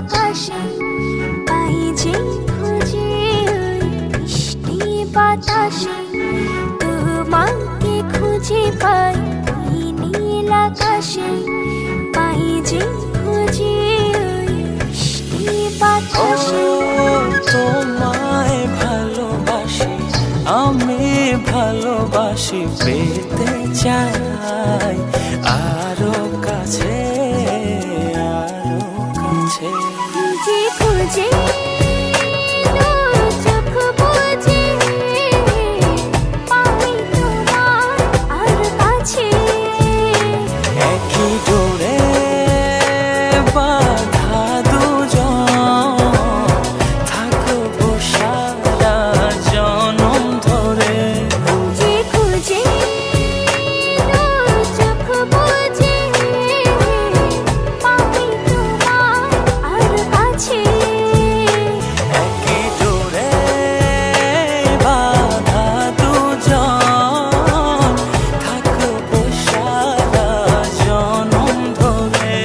আকাশে পাই যে খুঁজে ওই মিষ্টি বাতাসে তোমাকে খুঁজে পাই ওই নীল আকাশে পাই যে খুঁজে ওই মিষ্টি বাতাসে। তোমায় ভালোবাসি আমি ভালোবাসি পেতে চাই আরো কাছে আরো কাছে। খুঁজে খুঁজে চোখ বুজে পাই তোমার আর কাছে। একই ডোরে বাঁধা দুজন থাকবো সারা জনম ধরে। খুঁজে খুঁজে চোখ বুজে পাই তোমার আর কাছে। একই ডোরে বাঁধা দুজন থাকবো সারা জনম ধরে।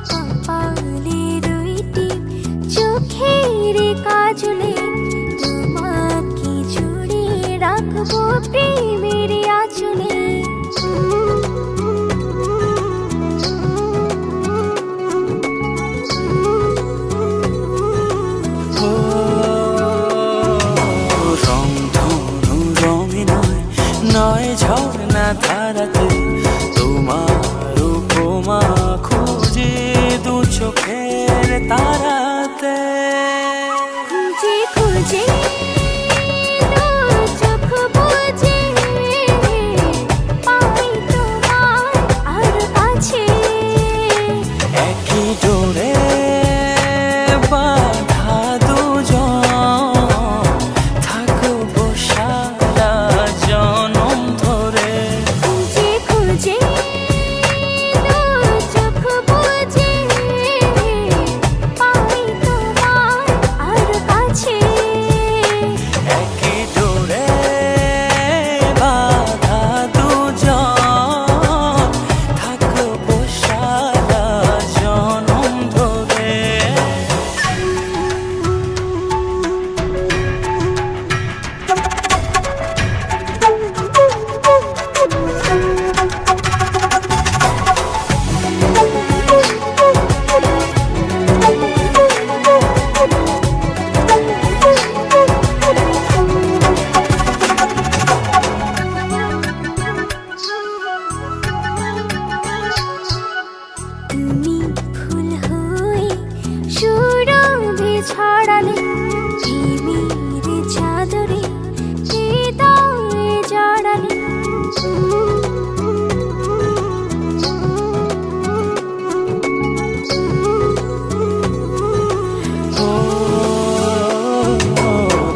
কপালে দুইটি চোখের কাজলে তোমাকে জুড়ে রাখবো প্রেমের আঁচলে। রংধনু রঙে নয় নয় ঝর্ণা ধারাতে তোমার উপমা খুঁজে দু চোখের তারাতে। খুঁজে খুঁজে চোখ বুজে পাই তোমার আর কাছে। একই ডোরে বাঁধা দুজন থাকবো সারা জনম ধরে। খুঁজে খুঁজে চোখ বুজে পাই তোমার আর কাছে। একই ডোরে বাঁধা দুজন থাকবো সারা জনম ধরে। তুমি ফুল হয়ে সুরভি ছড়ালে প্রেমের চাদরে হৃদয়ে জড়ালে। ও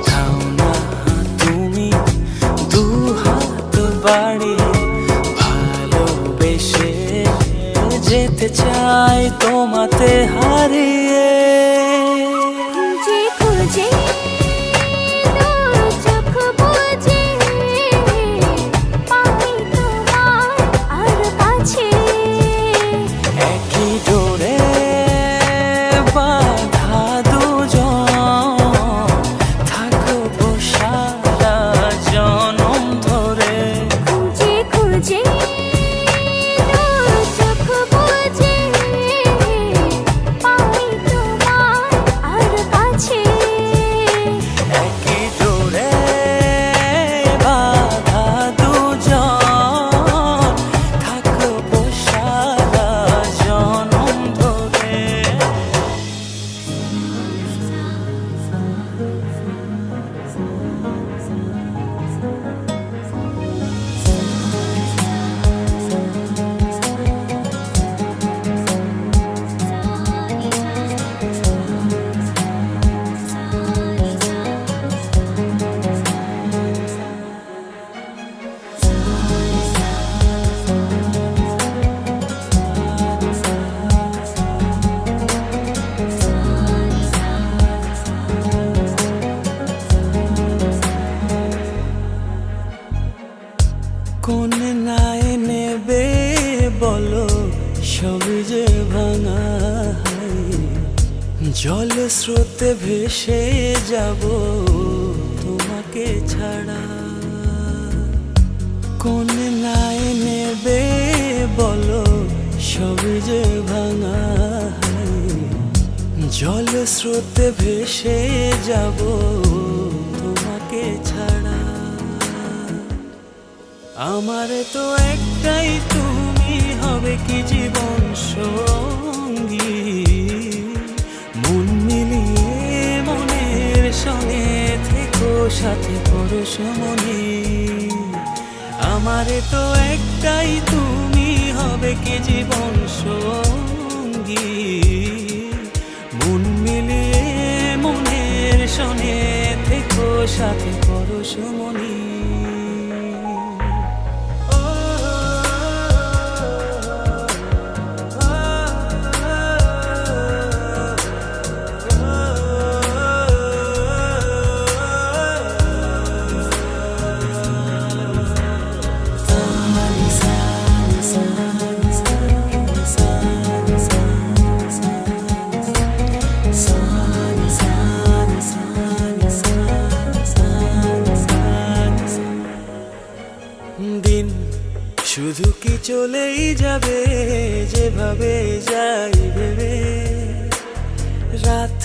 থাও না তুমি দু হাত বাড়িয়ে ভালোবেসে যেতে চাই তোমাতে হারিয়ে। খুঁজে খুঁজে জল স্রোতে ভেসে যাব তোমাকে ছাড়া। কোন নাই নেবে বলো সবই যে ভাঙা। জল স্রোতে ভেসে যাব তোমাকে ছাড়া। আমার তো একটাই তুমি হবে কি জীবন সঙ্গী। মন মিলিয়ে মনের সঙ্গে থেকো সাথে পরশমণি। আমার তো একটাই তুমি হবে কি জীবন সঙ্গী। মন মিলিয়ে মনের সঙ্গে থেকো সাথে পরশমণি। দিন শুধু কি চলেই যাবে যেভাবে যাই ভেবে। রাত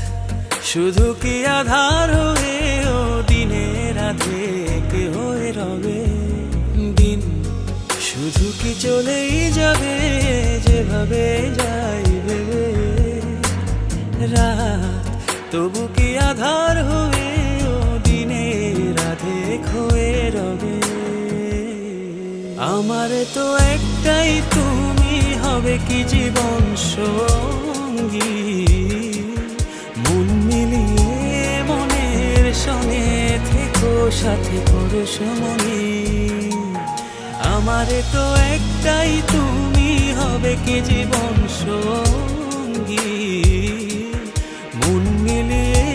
শুধু কি আধার হয়ে ও দিনের রাধে কে হয়ে রবে। দিন শুধু কি চলেই যাবে যেভাবে যাই ভেবে। রাত তবু কি আধার হয়ে ও দিনের রাধে হয়ে রবে। আমার তো একটাই তুমি হবে কি জীবন সঙ্গী। মন মিলিয়ে মনের সঙ্গে থেকো সাথে পরশমণি। আমার তো একটাই তুমি হবে কি জীবন সঙ্গী। মন মিলিয়ে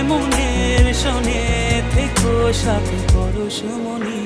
মনের সঙ্গে থেকো সাথে পরশমণি।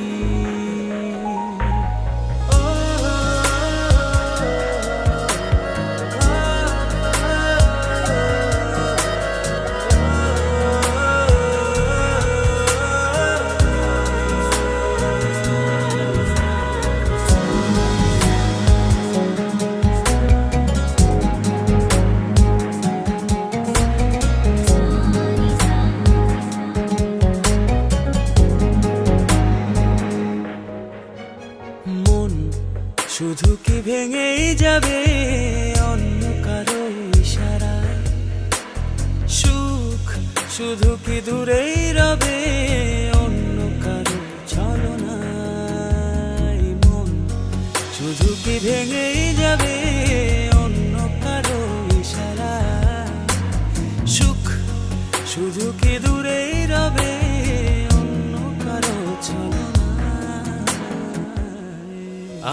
শুধু কি ভেঙেই যাবে অন্য কারো ইশারায়। সুখ শুধু কি দূরেই রবে অন্য কারো ছলনায়। মন শুধু কি ভেঙেই যাবে অন্য কারো ইশারায়। সুখ শুধু কি দূরেই রবে অন্য কারো ছলনায়।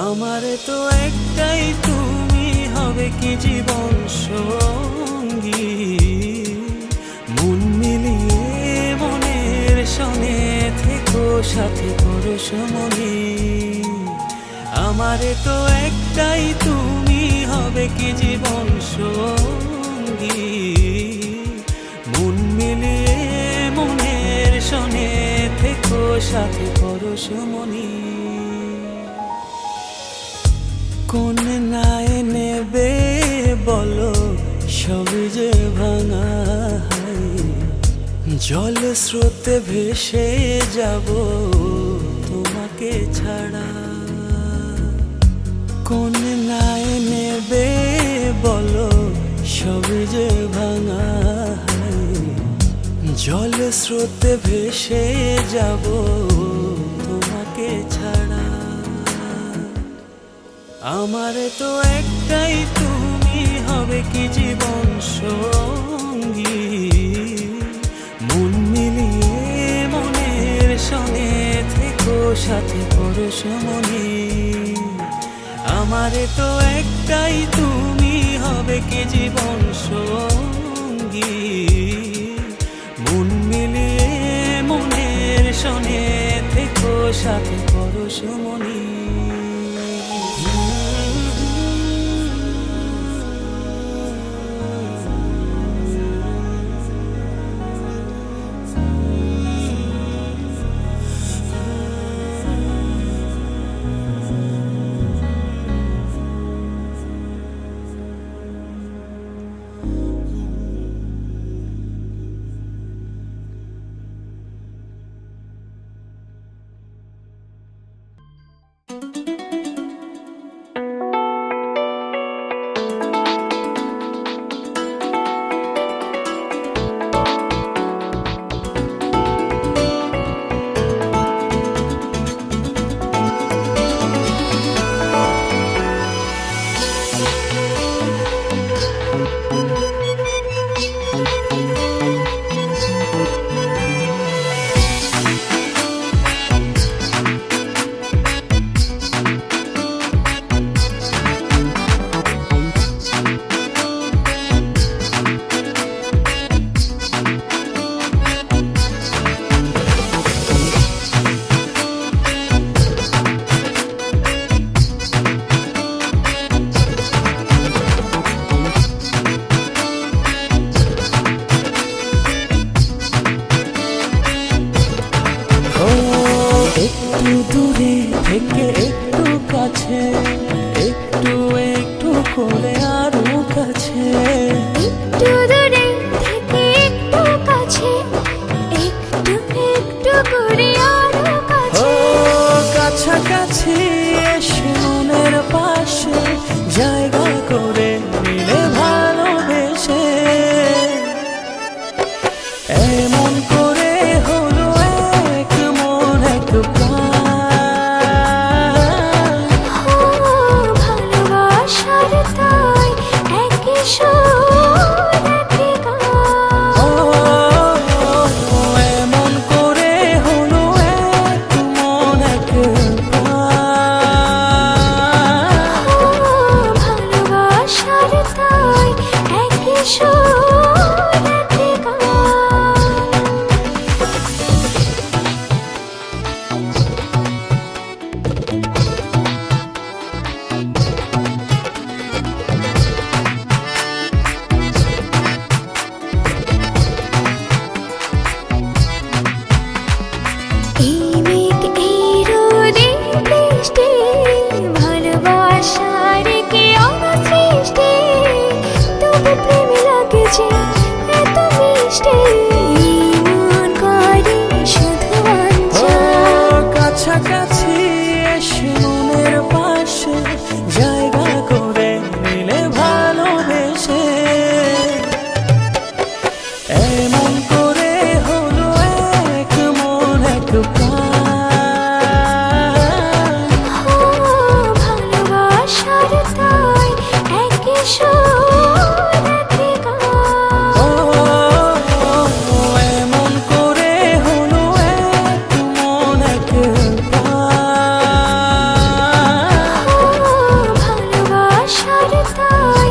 আমার তো একটাই তুমি হবে কি জীবন সঙ্গী। মন মিলিয়ে মনের সঙ্গে থেকো সাথে পরশমণি। আমার তো একটাই তুমি হবে কি জীবন সঙ্গী। মন মিলিয়ে মনের সঙ্গে থেকো সাথে পরশমণি। কোন নাই নেবে বলো সবই যে ভাঙা। জল স্রোতে ভেসে যাব তোমাকে ছাড়া। কোন নাই নেবে বলো সবই যে ভাঙা। জল স্রোতে ভেসে যাব তোমাকে ছাড়া। আমার তো একটাই তুমি হবে কি জীবন সঙ্গী। মন মিলিয়ে মনের সঙ্গে থেকো সাথে পরশমণি। আমার তো একটাই তুমি হবে কি জীবন সঙ্গী। মন মিলিয়ে মনের সঙ্গে থেকো সাথে পরশমণি। একটু দূরে থেকে একটু কাছে, একটু একটু করে আরো কাছে, একটু দূরে থেকে একটু কাছে, একটু একটু করে আরো ও কাছে। কাছাকাছি এসে মনের পাশে জায়গা করে নিলে ভালোবেসে, এমন করে হলো এক মন এক প্রাণ। ও ভালোবাসার তাই একই সুর একই গান। ও এমন করে হলো এক মন এক প্রাণ। ও ভালোবাসার তাই একই সুর একই গান। এই মেঘ এই রোদে বৃষ্টি, ভালোবাসার কি অসৃষ্টি, তবু প্রেম লাগে যে এত মিষ্টি, মন করে শুধু ও অঞ্চল। কাছাকাছি এসে মনের পাশে জায়গা করে নিলে ভালোবেসে, এমন করে হলো এক মন এক প্রাণ। ও ভালোবাসার তাই একই সুর একই গান। ও এমন করে হলো এক মন এক প্রাণ। ও ভালোবাসার তাই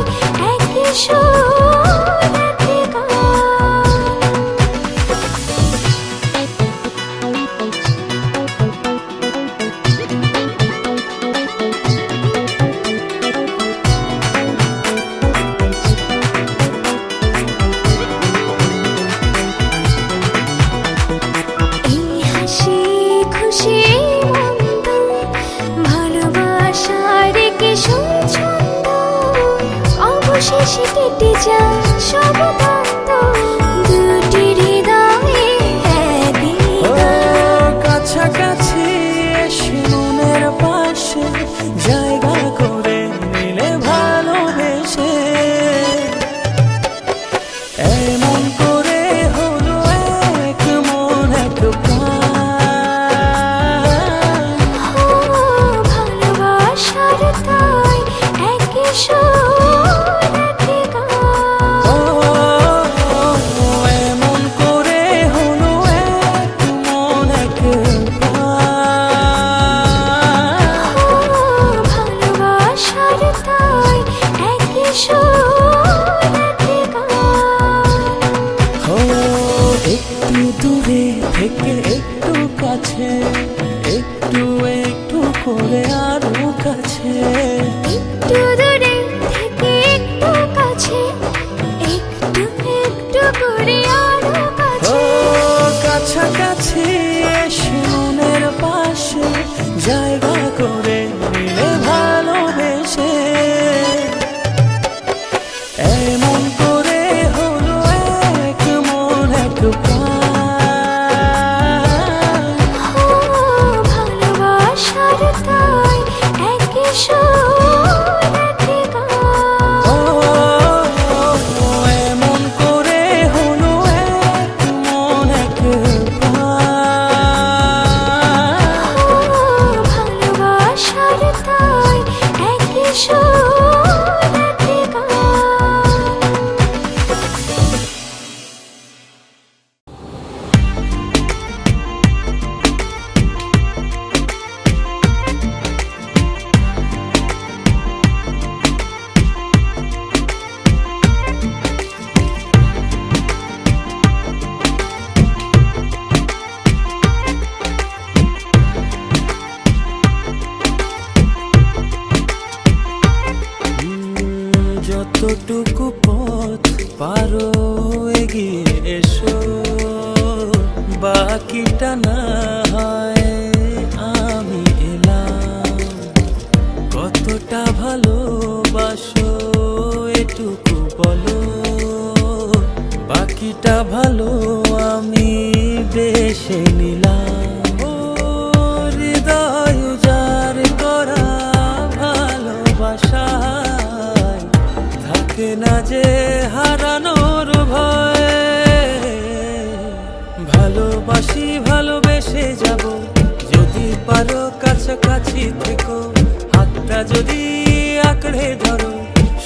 একই সুর একই গান। এই হাসি খুশি মন্দ, ভালোবাসার কি ছন্দ, অবশেষে কেটে যায় সব দ্বন্দ্ব, দুটি হৃদয়ে একই ও গান। কাছাকাছি এসে মনের পাশে জায়গা করে নিলে ভালোবেসে, এমন করে হলো এক মন এক প্রাণ। ও ভালোবাসার তাই একই সুর একই গান। ও এমন করে হলো এক মন এক প্রাণ। ও ভালোবাসার তাই একই সুর একই গান। ও একটু দূরে থেকে একটু কাছে, একটু একটু করে আরো কাছে, একটু দূরে থেকে একটু কাছে, একটু একটু করে আরো ও কাছে। কাছাকাছি এসে মনের পাশে জায়গা করে নিলে ভালোবেসে, এমন করে হলো এক মন এক প্রাণ। ও ভালোবাসার তাই একই সুর একই গান। ও এমন করে হলো এক মন এক প্রাণ। ও ভালোবাসার তাই একই সুর একই গান। যতটুকু পথ পারো এগিয়ে এসো, বাকিটা না হয় ভালোবাসো এটুকু বলো, বাকিটা ভালো আমি বেশে নিলাম। ও হৃদয় উজাড় করা ভালোবাসায় থাকে না যে হারানোর ভয়। ভালোবাসি ভালোবেসে যাব, যদি পারো কাছাকাছি থেকো, হাতটা যদি আঁকড়ে ধরো,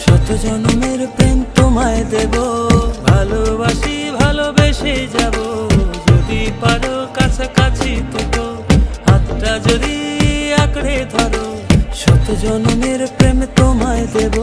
শত জন্মের প্রেম তোমায় দেব। ভালোবাসি ভালোবেসে যাব, যদি পারো কাছাকাছি থেকো, হাতটা যদি আঁকড়ে ধরো, শত জন্মের প্রেম তোমায় দেব।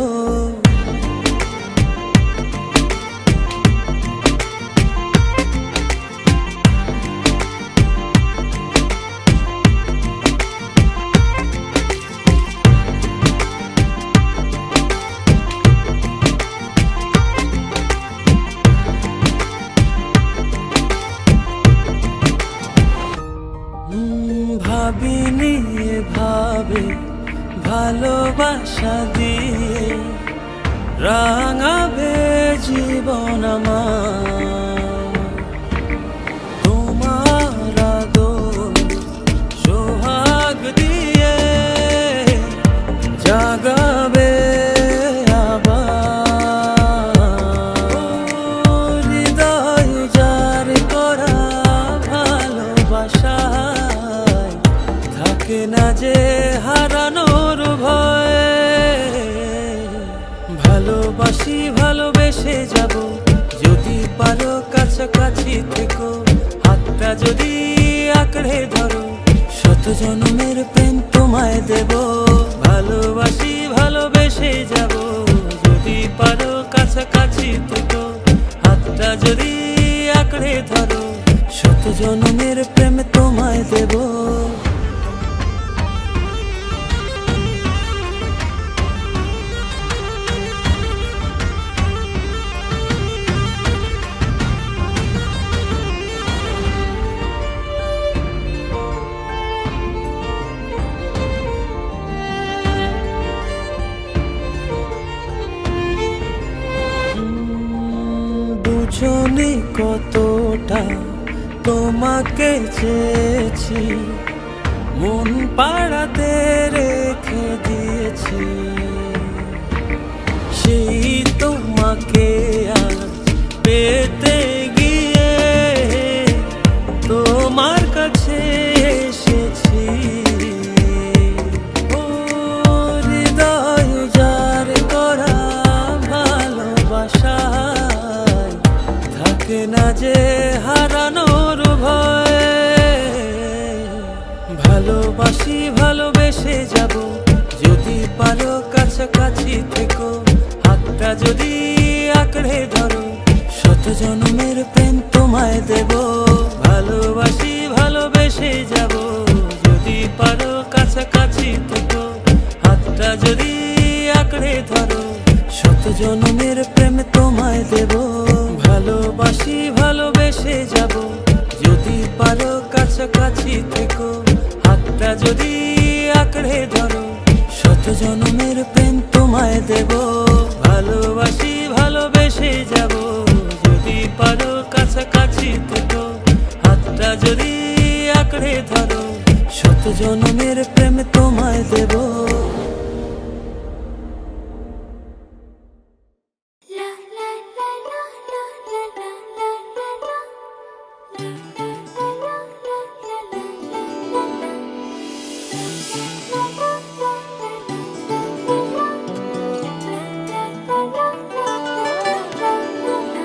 ভাবিনি এভাবে ভালোবাসা দিয়ে রাঙাবে জীবন আমার। তোমার আদর সোহাগ দিয়ে জাগাবে আবার। হৃদয় উজাড় করা ভালোবাসা থাকে না যে হারানোর ভয়। ভালোবাসি ভালোবেসে যাব, যদি পারো কাছাকাছি থেকো, হাতটা যদি আঁকড়ে ধরো, শত জন্মের প্রেম তোমায় দেব। ভালোবাসি ভালোবেসে যাব, যদি পারো কাছাকাছি থেকো, হাতটা যদি আঁকড়ে ধরো, শত জন্মের প্রেম তোমায় দেব। বুঝনি কতটা তোমাকে চেয়েছি, মন পাড়াতে রেখে দিয়েছি। সেই তোমাকে আজ পেতে গিয়ে তোমার কাছে এসেছি। ও হৃদয় উজাড় করা ভালোবাসা থাকে না যে হারানোর ভয়। ভালোবাসি ভালোবেসে যাব, যদি পারো কাছাকাছি থেকো, হাতটা যদি আঁকড়ে ধরো, শত জন্মের প্রেম তোমায় দেব। ভালোবাসি ভালোবেসে যাব, যদি পারো কাছাকাছি থেকো, হাতটা যদি আঁকড়ে ধরো, শত জন্মের প্রেম তোমায় দেব। ভালোবাসি ভালোবেসে যাব, যদি পারো কাছাকাছি থেকো, হাতটা যদি আঁকড়ে ধরো, শত জন্মের প্রেম তোমায় দেব। ভালোবাসি ভালোবেসে যাব, যদি পারো কাছাকাছি থেকো, হাতটা যদি আঁকড়ে ধরো, শত জন্মের প্রেম তোমায় দেব। La la la la la la la la la la. La la la la la la la la. La la la la la la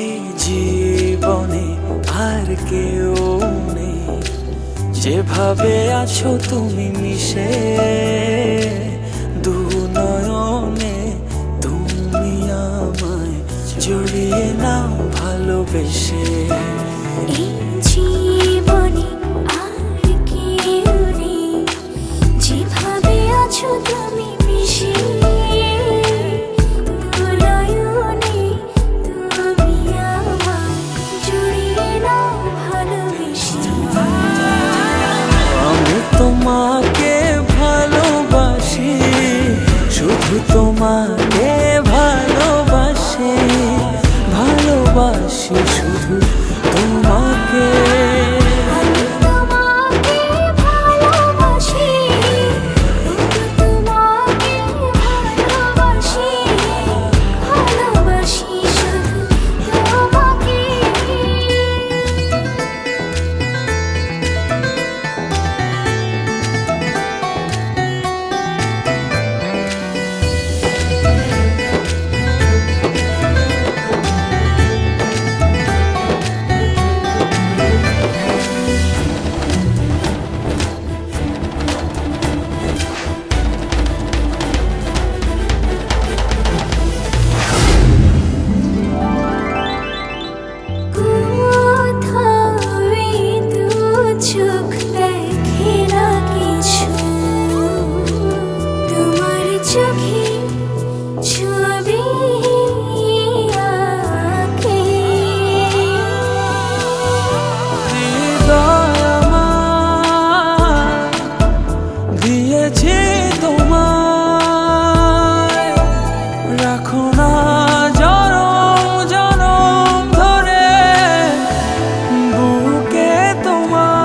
এই জীবনে আর কেউ নেই, যেভাবে আছো তুমি মিশে দু নয়নে, তুমি আমায় জড়িয়ে নাও ভালোবেসে। এই জীবনে আর কেউ নেই, যেভাবে আছো তুমি মিশে নয়নে, তুমি আমার জুড়িয়ে নাও ভালোবেসে। আমি তোমাকে ভালোবাসি, শুধু তোমাকে ভালোবাসি, ভালোবাসি শুধু তোমাকে। আমি তোমাকে ভালোবাসি, শুধু তোমাকে ভালোবাসি, ভালোবাসি শুধু তোমাকে। কোথাও দু চোখ দেখে না কিছু, তোমার চোখে ছবি আঁকে। হৃদয় আমার দিয়েছি তোমায়, রাখো না জনম জনম ধরে বুকে তোমার।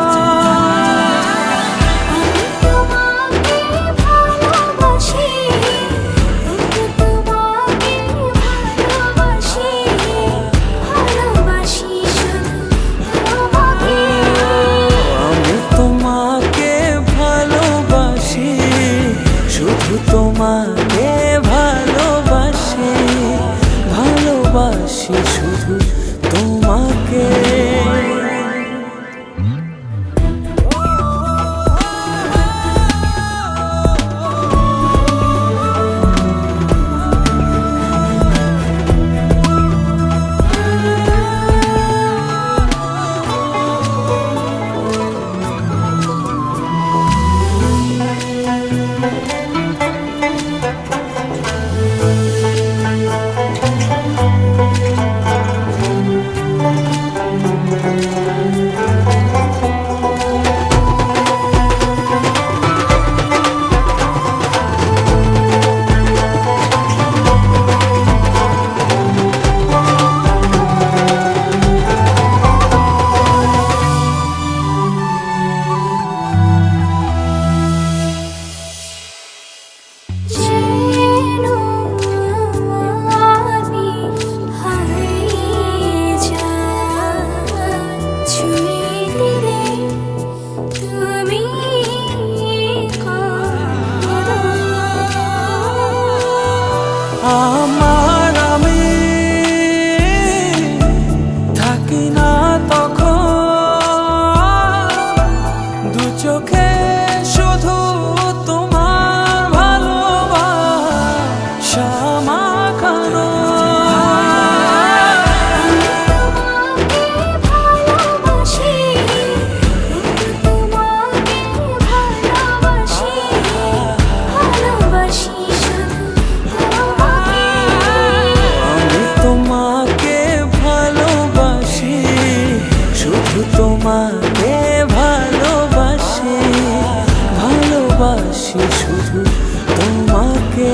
আমি তোমাকে ভালোবাসি, শুধু তোমাকে ভালোবাসি, ভালোবাসি শুধু তোমাকে। আমি তোমাকে ভালোবাসি, শুধু তোমাকে ভালোবাসি, ভালোবাসি শুধু তোমাকে। যেন আমি হারিয়ে যাই, ছুঁয়ে দিলে তুমি কাঁদো। আমার আমি থাকি না তখন, দু চোখে শুধু তোমার ভালোবাসা মাখানো। তোমাকে ভালোবাসি, শুধু তোমাকে ভালোবাসি, ভালোবাসি শুধু তোমাকে। আমি তোমাকে ভালোবাসি, শুধু তোমাকে ভালোবাসি, ভালোবাসি শুধু তোমাকে।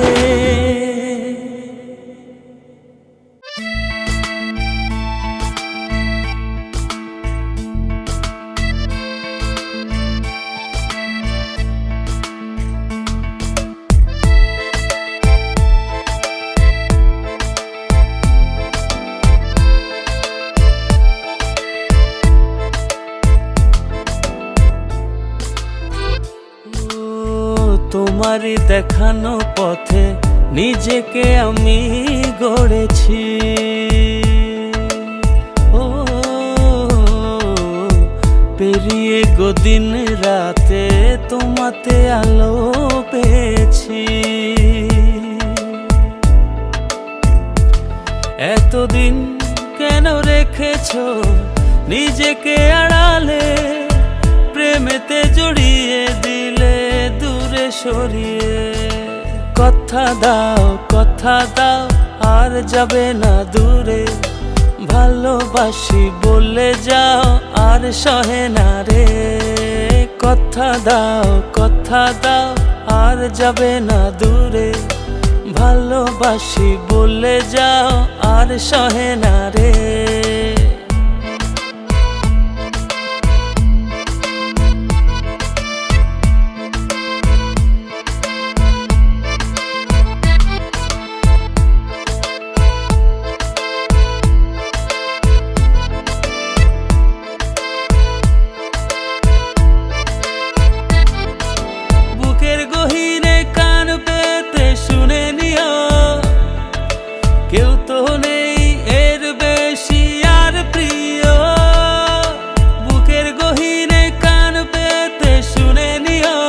তোমারই দেখানো পথে নিজেকে আমি গড়েছি, ও পেরিয়ে গো দিন রাতে তোমাতে আলো পেয়েছি। এতদিন কেন রেখেছো নিজেকে আড়ালে প্রেমেতে জড়িয়ে দিলে দূরে সরিয়ে। কথা দাও আর যাবে না দূরে, ভালোবাসি বলে যাও আর সহে না রে। কথা দাও আর যাবে না দূরে, ভালোবাসি বলে যাও আর সহে না রে। বুকের গহীনে কান পেতে শুনে নিও, কেউ তো নেই এর বেশি আর প্রিয়। বুকের গহীনে কান পেতে শুনে নিও,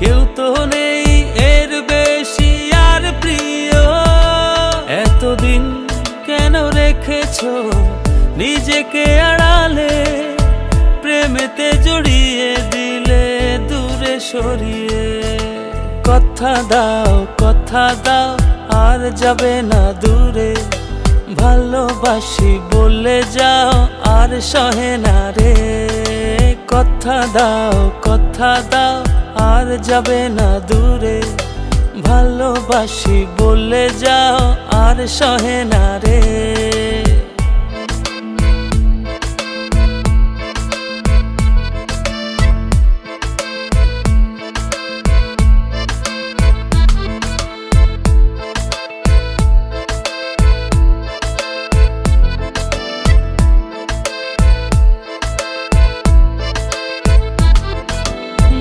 কেউ তো নেই এর বেশি আর প্রিয়। এতদিন কেন রেখেছো নিজেকে আড়ালে, প্রেমেতে জড়িয়ে দিলে দূরে সরিয়ে। কথা দাও আর যাবে না দূরে, ভালোবাসি বলে যাও আর সহে না রে। কথা দাও আর যাবে না দূরে, ভালোবাসি বলে যাও আর সহে না রে।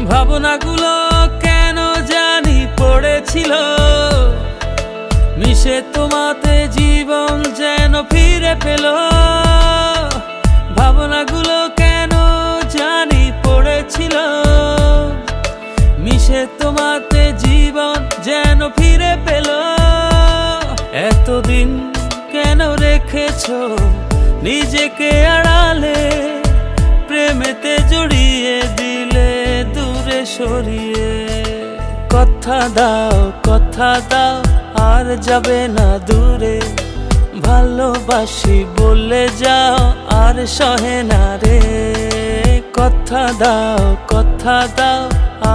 ভাবনাগুলো কেন জানি পড়েছিল, মিশে তোমাতে জীবন যেন ফিরে পেল। ভাবনাগুলো কেন জানি পড়েছিল, মিশে তোমাতে জীবন যেন ফিরে পেল। এতদিন কেন রেখেছো নিজেকে আড়ালে, প্রেমেতে জড়িয়ে দিলে দূরে সরিয়ে। কথা দাও আর যাবে না দূরে, ভালোবাসি বলে যাও আর সহে না রে। কথা দাও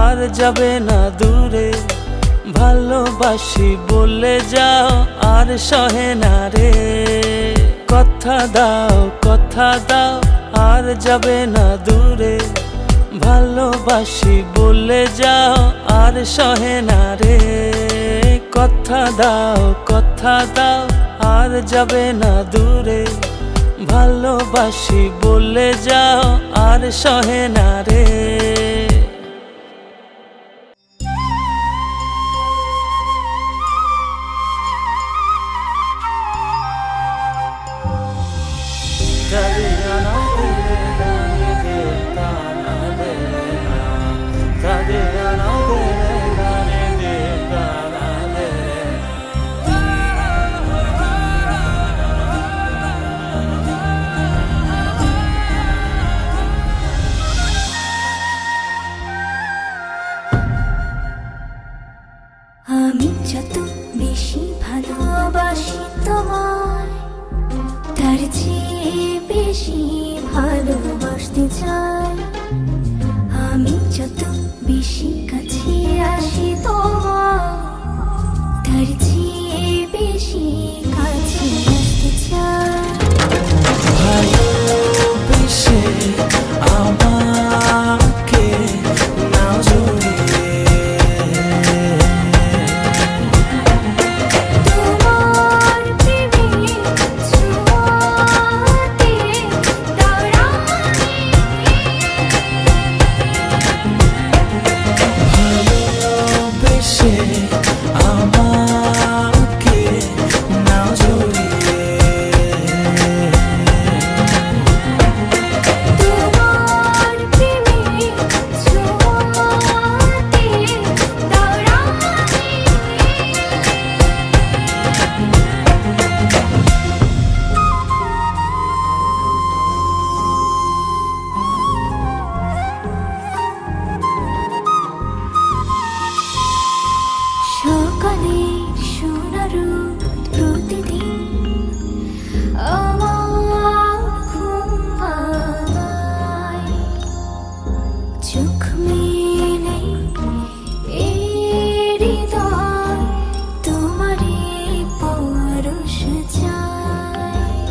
আর যাবে না দূরে, ভালোবাসি বলে যাও আর সহে না রে। কথা দাও আর যাবে না দূরে, ভালোবাসি বলে যাও আর সহে না রে। কথা দাও আর যাবে না দূরে, ভালোবাসি বলে যাও আর সহে না রে। আমি যত বেশি ভালোবাসি তোমায়, তার চেয়ে বেশি ভালোবাসতে চাই। আমি যত বেশি কাছে আসি তোমায়, তার চেয়ে বেশি কাছে আসতে চাই। ভালোবেসে আমাকে নাও জড়িয়ে, তোমার প্রেমে ছোঁয়াতে দাঁড়াই। ভালোবেসে সকালের সোনা রোদ প্রতিদিন আমার ঘুম ভাঙায়। চোখ মেলে এই হৃদয় তোমারই পরশ চায়।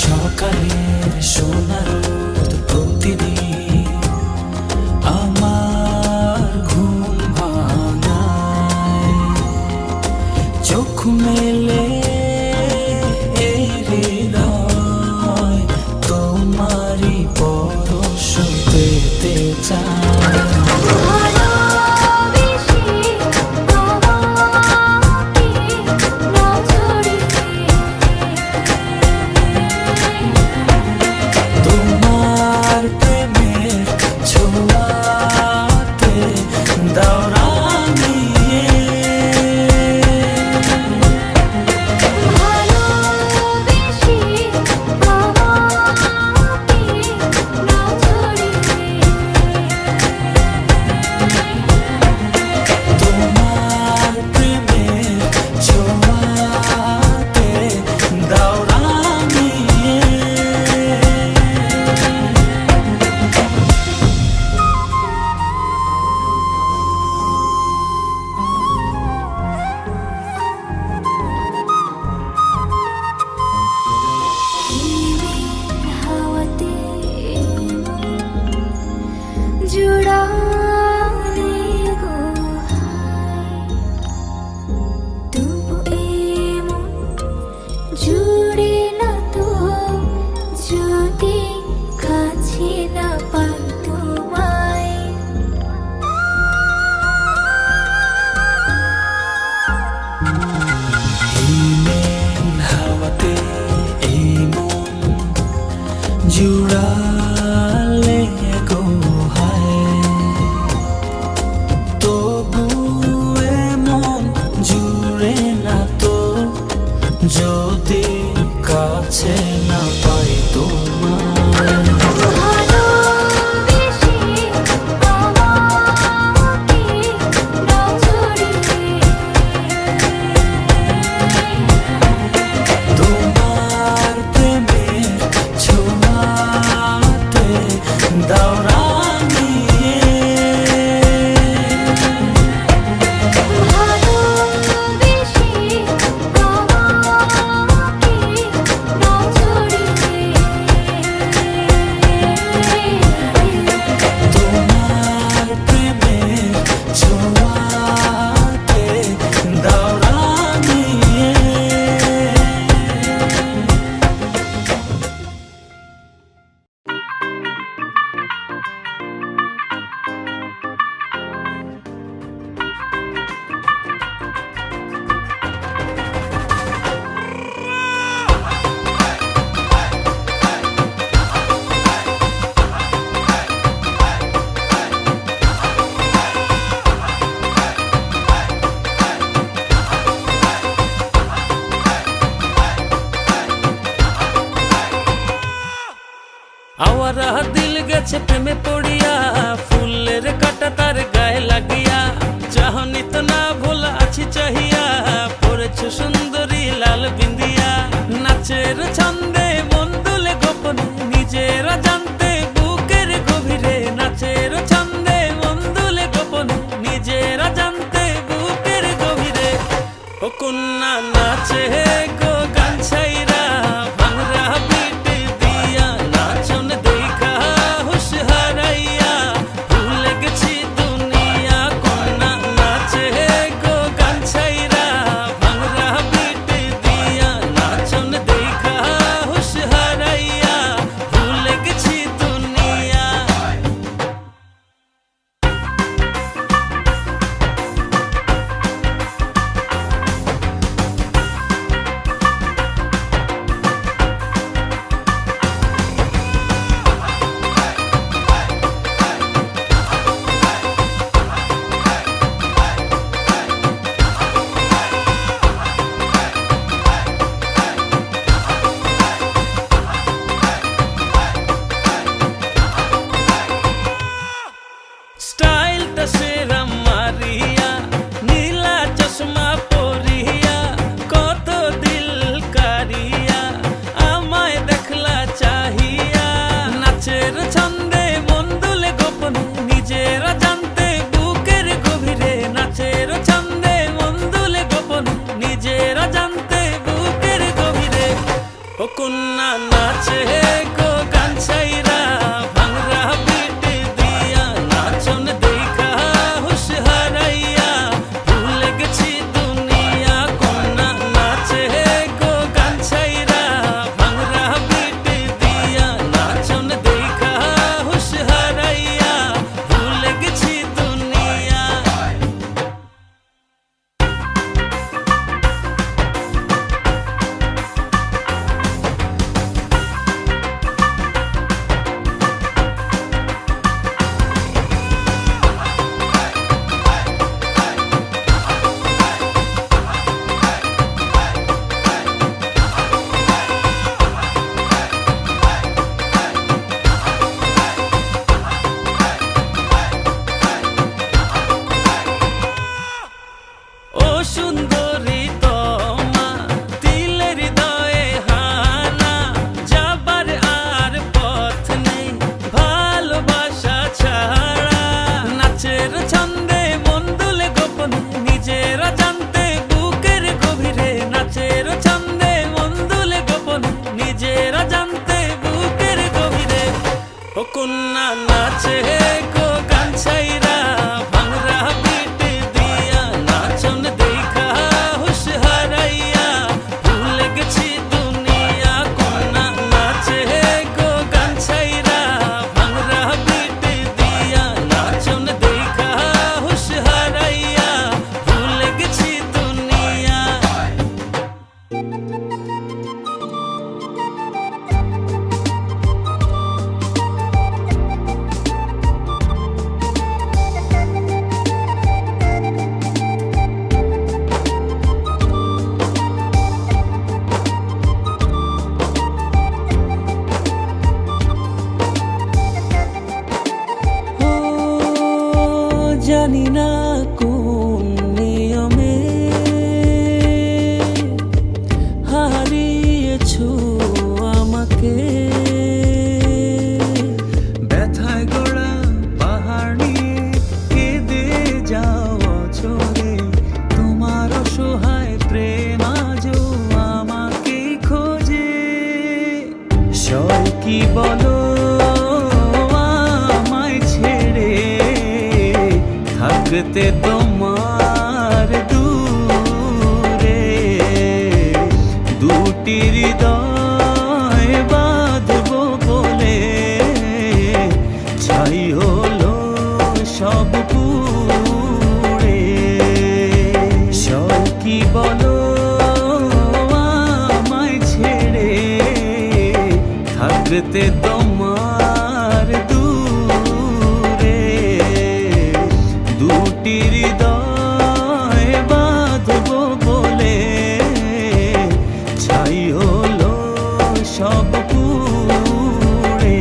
সকালের সোনা রোদ প্রতিদিন আমার ঘুম ভাঙায়। চোখ মেলে এই হৃদয় তোমারই পরশ পেতে চায়। ভালোবেসে তোমাকে নজরে তোমার প্রেমের ছোঁয়াতে দাও রাঙিয়ে। ভালোবেসে তোমাকে নজরে তোমার প্রেমের ছোঁয়াতে দাও রাঙিয়ে। হাওয়াতে জুড়ালে গোহায়। তবু এমন জুড়ে না তো যদি কাছে না পাই তোমায়। হিমেল হাওয়াতে এই মন জুড়ালে গো হায়। তবু এমন জুড়ে না তো যদি কাছে না পাই তোমায়। ভালোবেসে তোমাকে নজরে তোমার প্রেমের ছোঁয়াতে দাও রাঙিয়ে। ভালোবেসে তোমাকে নজরে তোমার প্রেমের ছোঁয়াতে দাও রাঙিয়ে। আওয়ারা দিল গেছে প্রেমে পড়িয়া, ফুলের কাটা তার গায়ে লাগিয়া। চাহনি তো না ভোলা আছি চাহিয়া, পড়েছ সুন্দরী লাল বিন্দিয়া। নাচের ছন্দে মন দুলে গোপনে নিজেরা জানতে বুকের গভীরে। নাচের ছন্দে মন দুলে গোপনে নিজেরা জানতে বুকের গভীরে। ও কন্যা নাচে গো গান ছাইরা ভাঙরা বিট দিয়া। নাচন দেখা হুশ হারাইয়া ভুলে গেছি দুনিয়া। একটা সেরা মারিয়া, নীলা চশমা পরিয়া, কত দিল কারিয়া আমায় দেখলা চাহিয়া। নাচের ছন্দে মন দুলে গোপনে, নিজেরা জানতে বুকের গভীরে। নাচের ছন্দে মন দুলে গোপনে, নিজেরা জানতে বুকের গভীরে। ও কন্যা নাচে গো গান ছাইরা, ভাংরা বিট দিয়া, নাচন দেখা হুশ হারাইয়া, ভুলে গেছি দুনিয়া। কন্যা নাচে গো গান ছাইরা, ভাংরা বিট দিয়া, নাচন দেখা হুশ হারাইয়া, ভুলে গেছি দুনিয়া। ও সুন্দরী তোমা, তিলের হৃদয়ে হানা, যাবার আর পথ নেই ভালোবাসা ছাড়া। নাচের ছন্দে মন দুলে গোপনে, নিজেরা জানতে বুকের গভীরে। নাচের ছন্দে মন দুলে গোপনে, নিজেরা জানতে বুকের গভীরে। ও কন্যা নাচে গো গান ছাইরা, ভাংরা বিট দিয়া, নাচন দেখা হুশ হারাইয়া, ভুলে গেছি দুনিয়া। কন্যা নাচে গো গান ছাইরা, ভাংরা বিট দিয়া, নাচন দেখা হুশ হারাইয়া, ভুলে গেছি দুনিয়া। ও জানি না কোন নিয়মে হারিয়েছো আমাকে। ব্যথায় গড়া পাহাড় নিয়ে কেঁদে যাও অঝরে, তোমার অসহায় প্রেম আজও আমাকে খোঁজে। সয় কি বলো আমায় ছেড়ে, থাকতে তোমার দূরে। দুটি হৃদয় বাঁধবো বলে, ছাই হলো সব পুড়ে। সব কি বলো আমায় ছেড়ে, থাকতে তোমার দূরে। দুটি হৃদয় বাঁধবো বলে, ছাই হলো সব পুড়ে।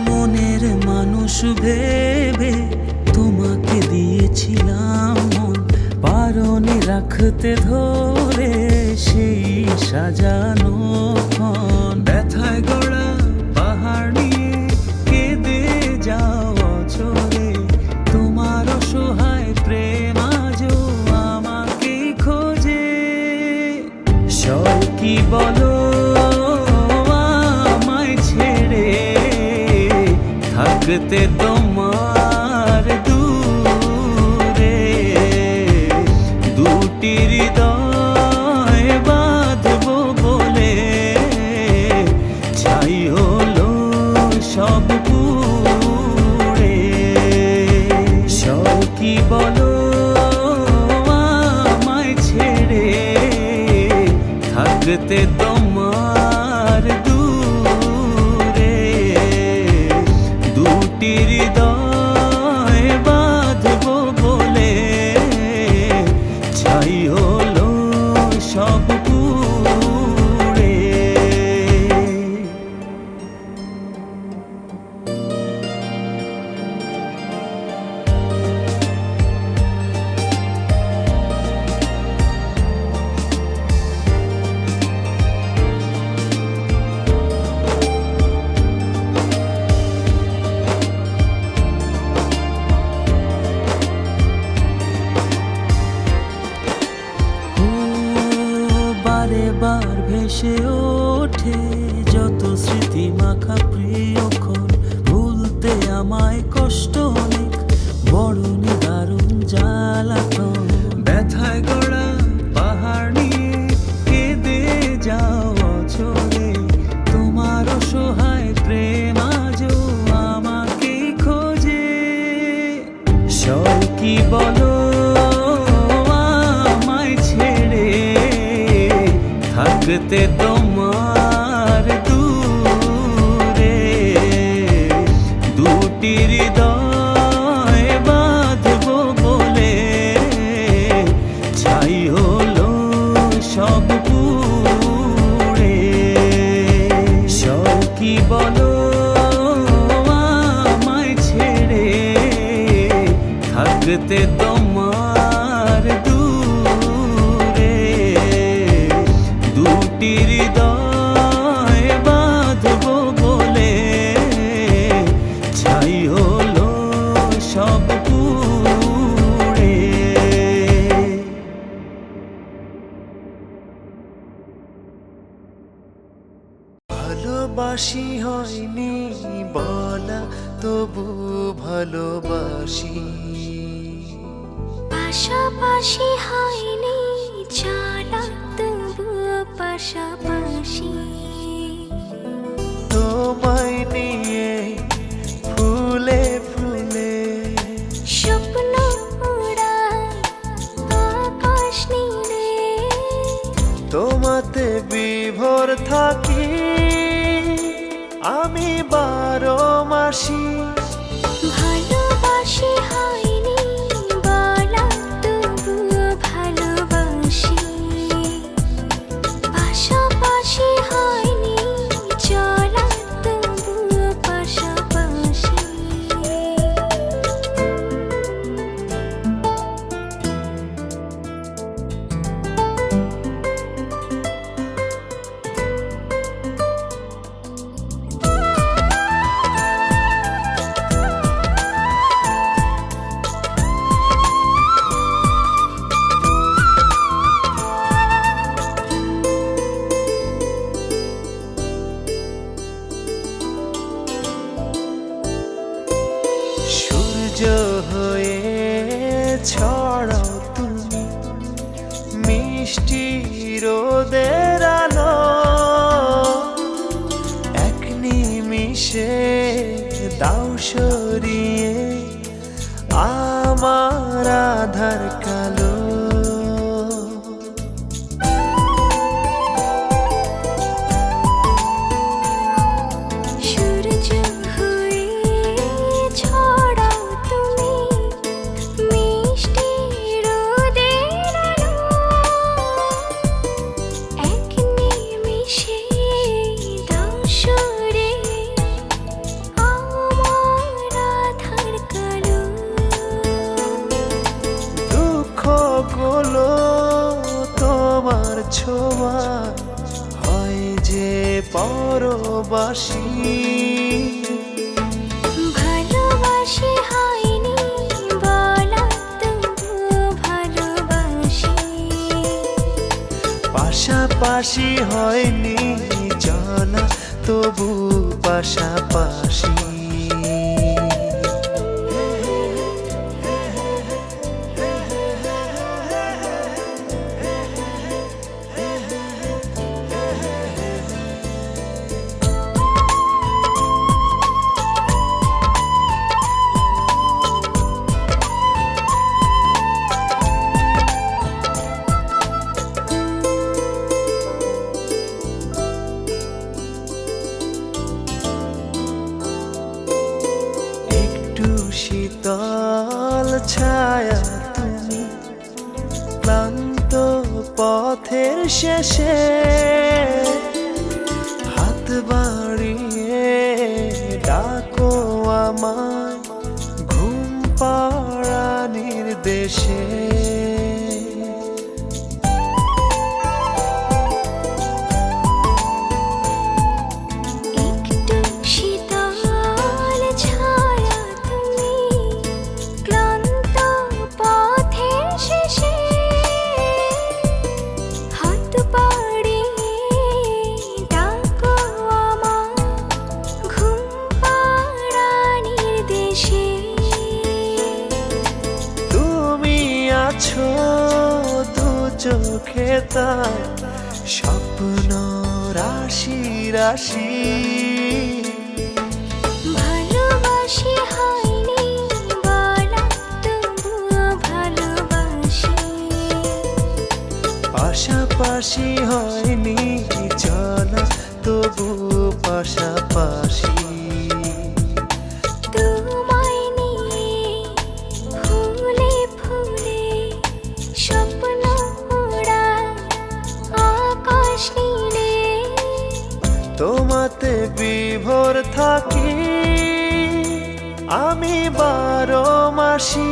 মনের মানুষ ভেবে তোমাকে দিয়েছিলাম মন, পারনে রাখতে ধরে সেই সাজানো ক্ষণ। ব্যথায় গড়া পাহাড় নিয়ে কেঁদে যাও অঝরে, তোমার অসহায় প্রেম আজও আমাকে খোঁজে। সয় কি বলো আমায় ছেড়ে, থাকতে তোমার দূরে। দুটি হৃদয় বাঁধবো বলে, ছাই হলো সব পুড়ে। সব কি বলো থাকতে তোমার দূরে দুটি হৃদয় বাঁধবো বলে ছাই হলো সব পুড়ে। বারে বার ভেসে ওঠে যত স্মৃতি মাখা প্রিয়ক্ষণ, ভুলতে আমায় কষ্ট অনেক, বড় নিদারুণ জ্বালাতন। ব্যথায় গড়া পাহাড় নিয়ে কেঁদে যাও অঝরে, তোমার অসহায় প্রেম আজও আমাকে খোঁজে। সব কি বলো থাকতে তোমার দূরে দুটি হৃদয় বাঁধবো বলে ছাই হলো সব পুড়ে। সব কি বলো আমায় ছেড়ে থাকতে তোমার দূরে দুটি হৃদয় বাঁধবো বলে ছাই হলো সব পুড়ে। ভালোবাসি হয়নি বলা তবু ভালোবাসি, পাশাপাশি হয়নি চলা তবুও পাশাপাশি। তোমায় নিয়ে ফুলে ফুলে স্বপ্ন উড়ায় আকাশ নীলে, তোমাতে বিভোর থাকি আমি 12 মাসি। ভালোবাসি হয়নি বলা তবুও ভালোবাসি, পাশাপাশি হয়নি চলা তবুও পাশাপাশি। সূর্য হয়ে ছড়াও তুমি মিষ্টি রোদের আলো, এক নিমিষে দাও সরিয়ে আমার আধার কালো। সূর্য হয়ে ছড়াও তুমি মিষ্টি রোদের আলো, এক নিমিষে দাও সরিয়ে আমার আধার কালো। দুঃখগুলো তোমার ছোঁয়া হয় যে পরবাসী, ভালোবাসি হয়নি বলা তবুও ভালোবাসি, পাশাপাশি হয়নি চলা তবু পাশাপাশি। পথের শেষে হাত বাড়িয়ে ডাকো আমায় ঘুম পাড়ানির দেশে। একটু শীতল ছায়া তুমি ক্লান্ত পথের শেষে হাত বাড়িয়ে ডাকো আমায় ঘুম পাড়ানির দেশে। তুমি আছো দু চোখে তার স্বপ্ন রাশি রাশি। ভালোবাসি হয়নি বলা তবুও ভালোবাসি। পাশাপাশি হয়নি চলা তবু পাশাপাশি। তোমায় নিয়ে ফুলে ফুলে স্বপ্ন ওড়ায় আকাশ নীলে। তোমাতে বিভোর থাকি আমি 12 মাসি।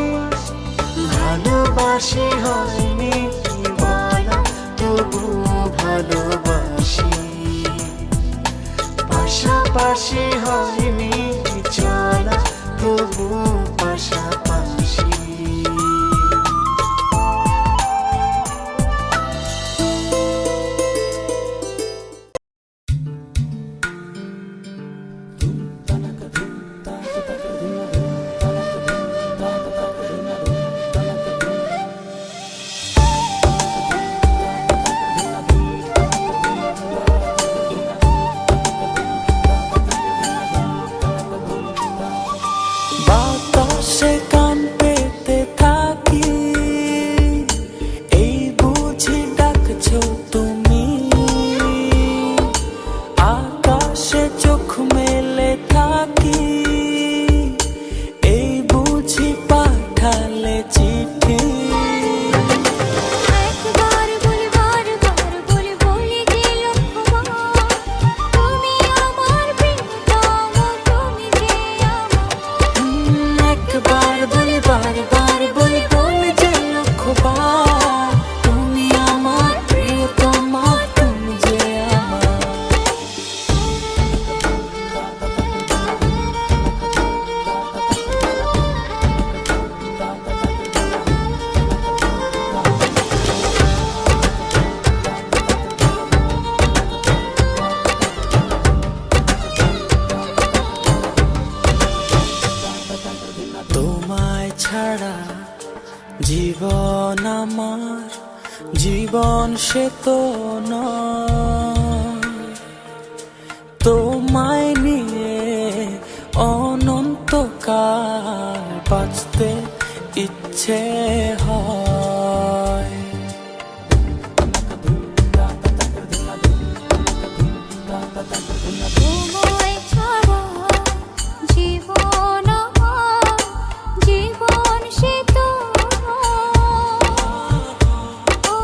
ভালোবাসি হয়নি বলা তবু ভালোবাসি। পাশাপাশি হয়নি চলা তবু পাশাপাশি। বাতাসে কান পেতে থাকি এই বুঝি ডাকছো তুমি। আকাশে চোখ মেলে থাকি এই বুঝি পাঠালে চিঠি। একবার বলি বারবার বলি বলি যে লক্ষ্যবার তুমি আমার প্রিয়তম তুমি যে আমার। একবার বলি বারবার বলি বলি যে লক্ষ্যবার তুমি আমার প্রিয়তমা তুমি যে আমার। তোমায় ছাড়া জীবন আমার জীবন সে তো নয়। তোমায় নিয়ে অনন্তকাল বাঁচতে ইচ্ছে হয়। তোমায় ছাড়া জীবন আমার জীবন সে তো ও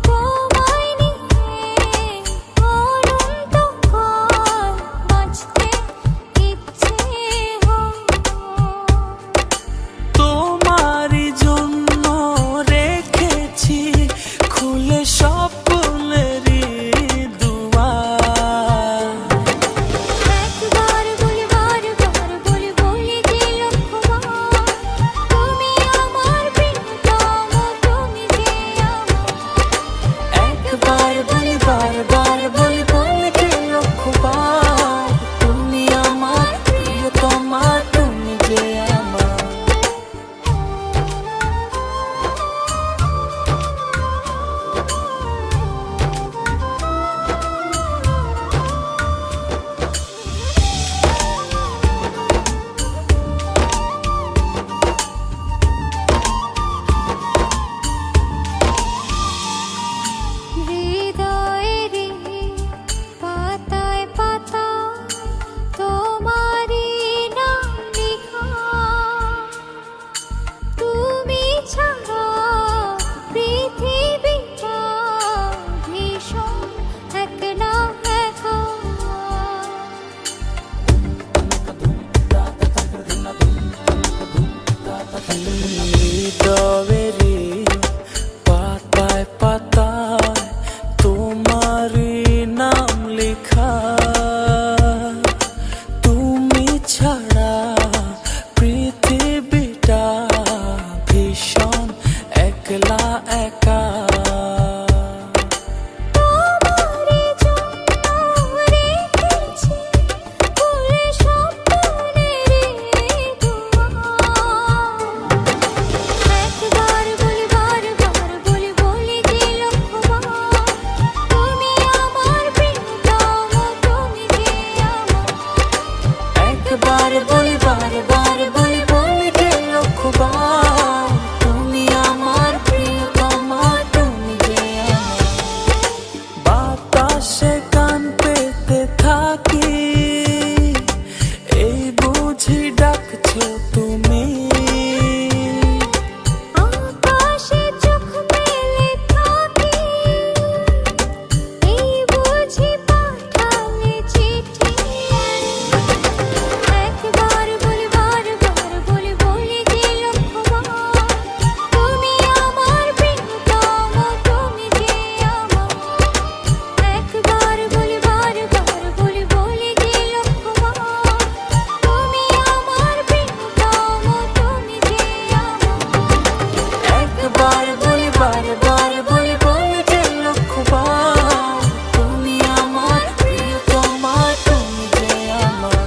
তোমায় নিয়ে অনন্তকাল বাঁচতে ইচ্ছে হয়। তোমারই জন্য রে একলা একা। তোমারই জন্য রেখেছি ফুলে স্বপ্নেরই দুয়ার। একবার বলি বারবার বলি বলি যে লক্ষবার, তুমি আমার প্রিয়তম, তুমি যে আমার। একবার বলি বারবার বলি বলি যে লক্ষবার, তুমি আমার প্রিয়তমা, তুমি যে আমার। বাতাসে গান পেতে থাকি, এই বুঝি ডাকছো তুমি। আকাশে চোখ মেলে থাকি, এই বুঝি পাঠালে চিঠি। একবার বলি বারবার বলি বলি যে লক্ষবার, তুমি আমার প্রিয়তম, তুমি যে আমার। একবার বলি বারবার বলি বলি যে লক্ষবার, তুমি আমার প্রিয়তম, তুমি যে আমার। একবার বলি বারবার বলি বলি যে লক্ষবার, তুমি আমার প্রিয়তমা, তুমি যে আমার।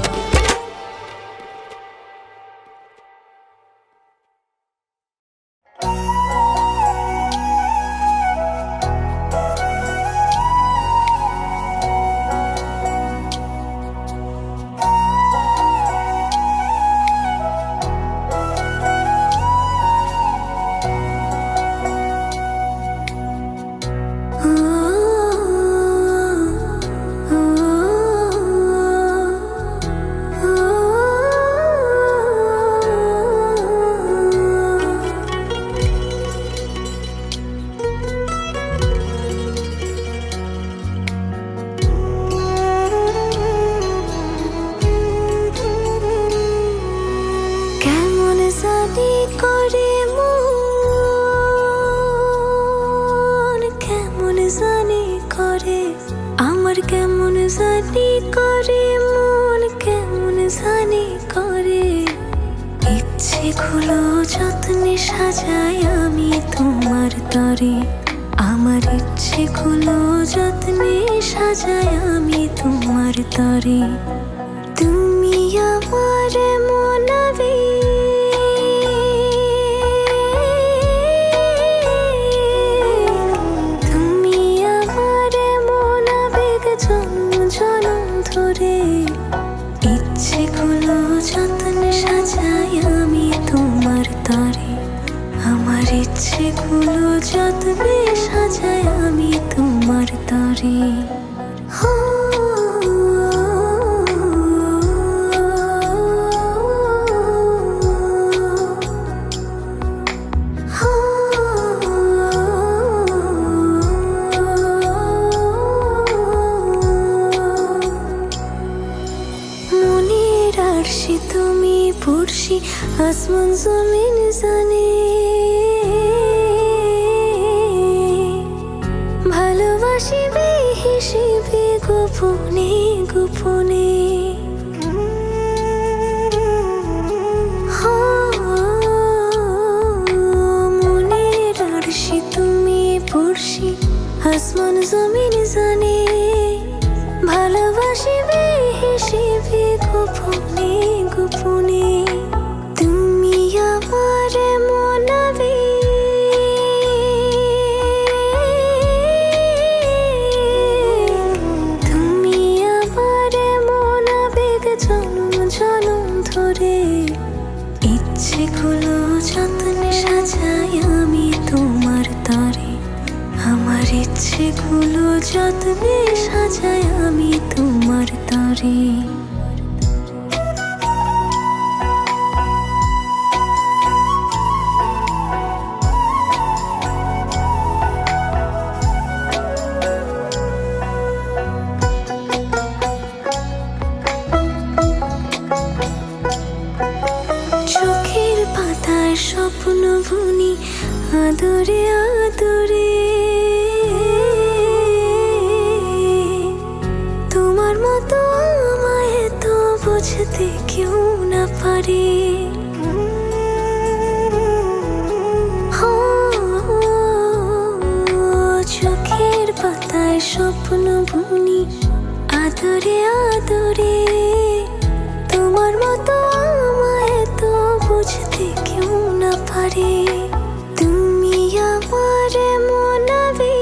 কেমন জানি করে মন, কেমন জানি করে আমার, কেমন জানি করে মন, কেমন জানি করে। ইচ্ছে গুলো যত্নে সাজাই আমি তোমার তরে, আমার ইচ্ছে গুলো যত্নে সাজাই আমি তোমার তরে। তুমি আমার মনাবে, তুমি আমার মনাবেগ জন্ম জনম ধরে। ইচ্ছে গুলো যত্নে সাজাই আমি তোমার তরে, আমার ইচ্ছে গুলো যত্নে সাজাই আমি তোমার তরে। মনের আরশি তুমি পড়শি, আসমান জমিন জানে। ভালোবাসিবে হিসেবে গোপনে গোপনে। মনের আরশি তুমি পড়শি, আসমান জমিন জানে। ভালোবাসিবে হিসেবে গোপনে গোপনে। তুমি আমার মনাবে, তুমি আমার মনাবেগ জনম জনম ধরে। ইচ্ছে গুলো যত্নে সাজাই আমি তোমার তরে, আমার ইচ্ছে গুলো যত্নে সাজাই আমি তোমার তরে। চোখের পাতায় স্বপ্ন বুনি আদরে আদরে। তোমার মতো আমায় তো বুঝতে কেউ না পারে। স্বপ্ন বুনি আদরে আদরে, তোমার মতো আমায় তো বুঝতে কেউ না পারে। তুমি আমার মনাবে,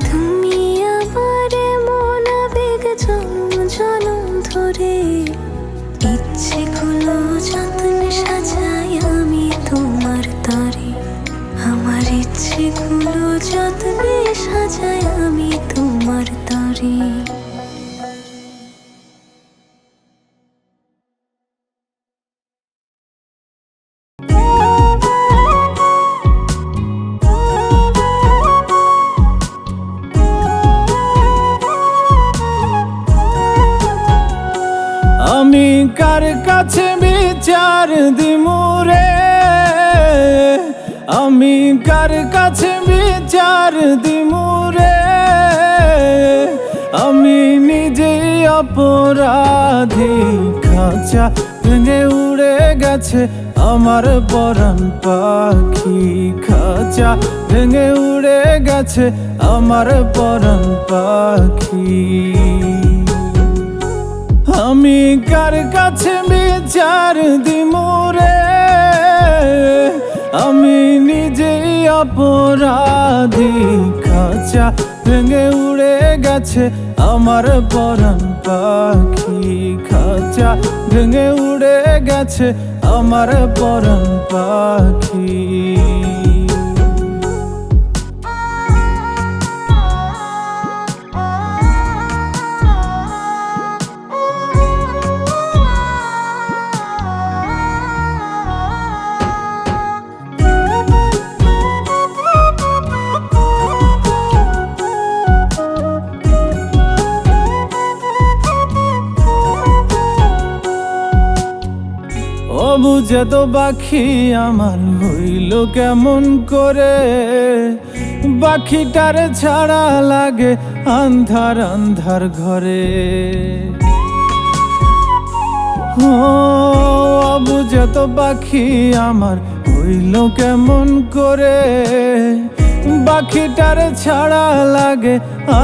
তুমি আমার মনাবেগ জন্ম জনম ধরে। ইচ্ছেগুলো যত্ন সাজাই আমি তোমার তরে, আমার ইচ্ছেগুলো যত্নে সাজাই আমি তোমার তরে। আমি কার কাছে বিচার দিমুরে, আমি কার কাছে বিচার দিমুরে, আমি নিজেই অপরাধী। খাঁচা ভেঙে উড়ে গেছে আমার পরাণ পাখি, খাঁচা ভেঙে উড়ে গেছে আমার পরাণ পাখি। আমি কার কাছে বিচার দিমুরে, আমি নিজেই অপরাধী। খাঁচা ভেঙে উড়ে গেছে আমার পরাণ পাখি, খাঁচা ভেঙে উড়ে গেছে আমার পরাণ পাখি। বুঝে তো পাখি আমার হইল কেমন করে, পাখিটার ছাড়া লাগে আন্ধার আন্ধার ঘরে। ও বুঝে তো পাখি আমার হইল কেমন করে, পাখিটার ছাড়া লাগে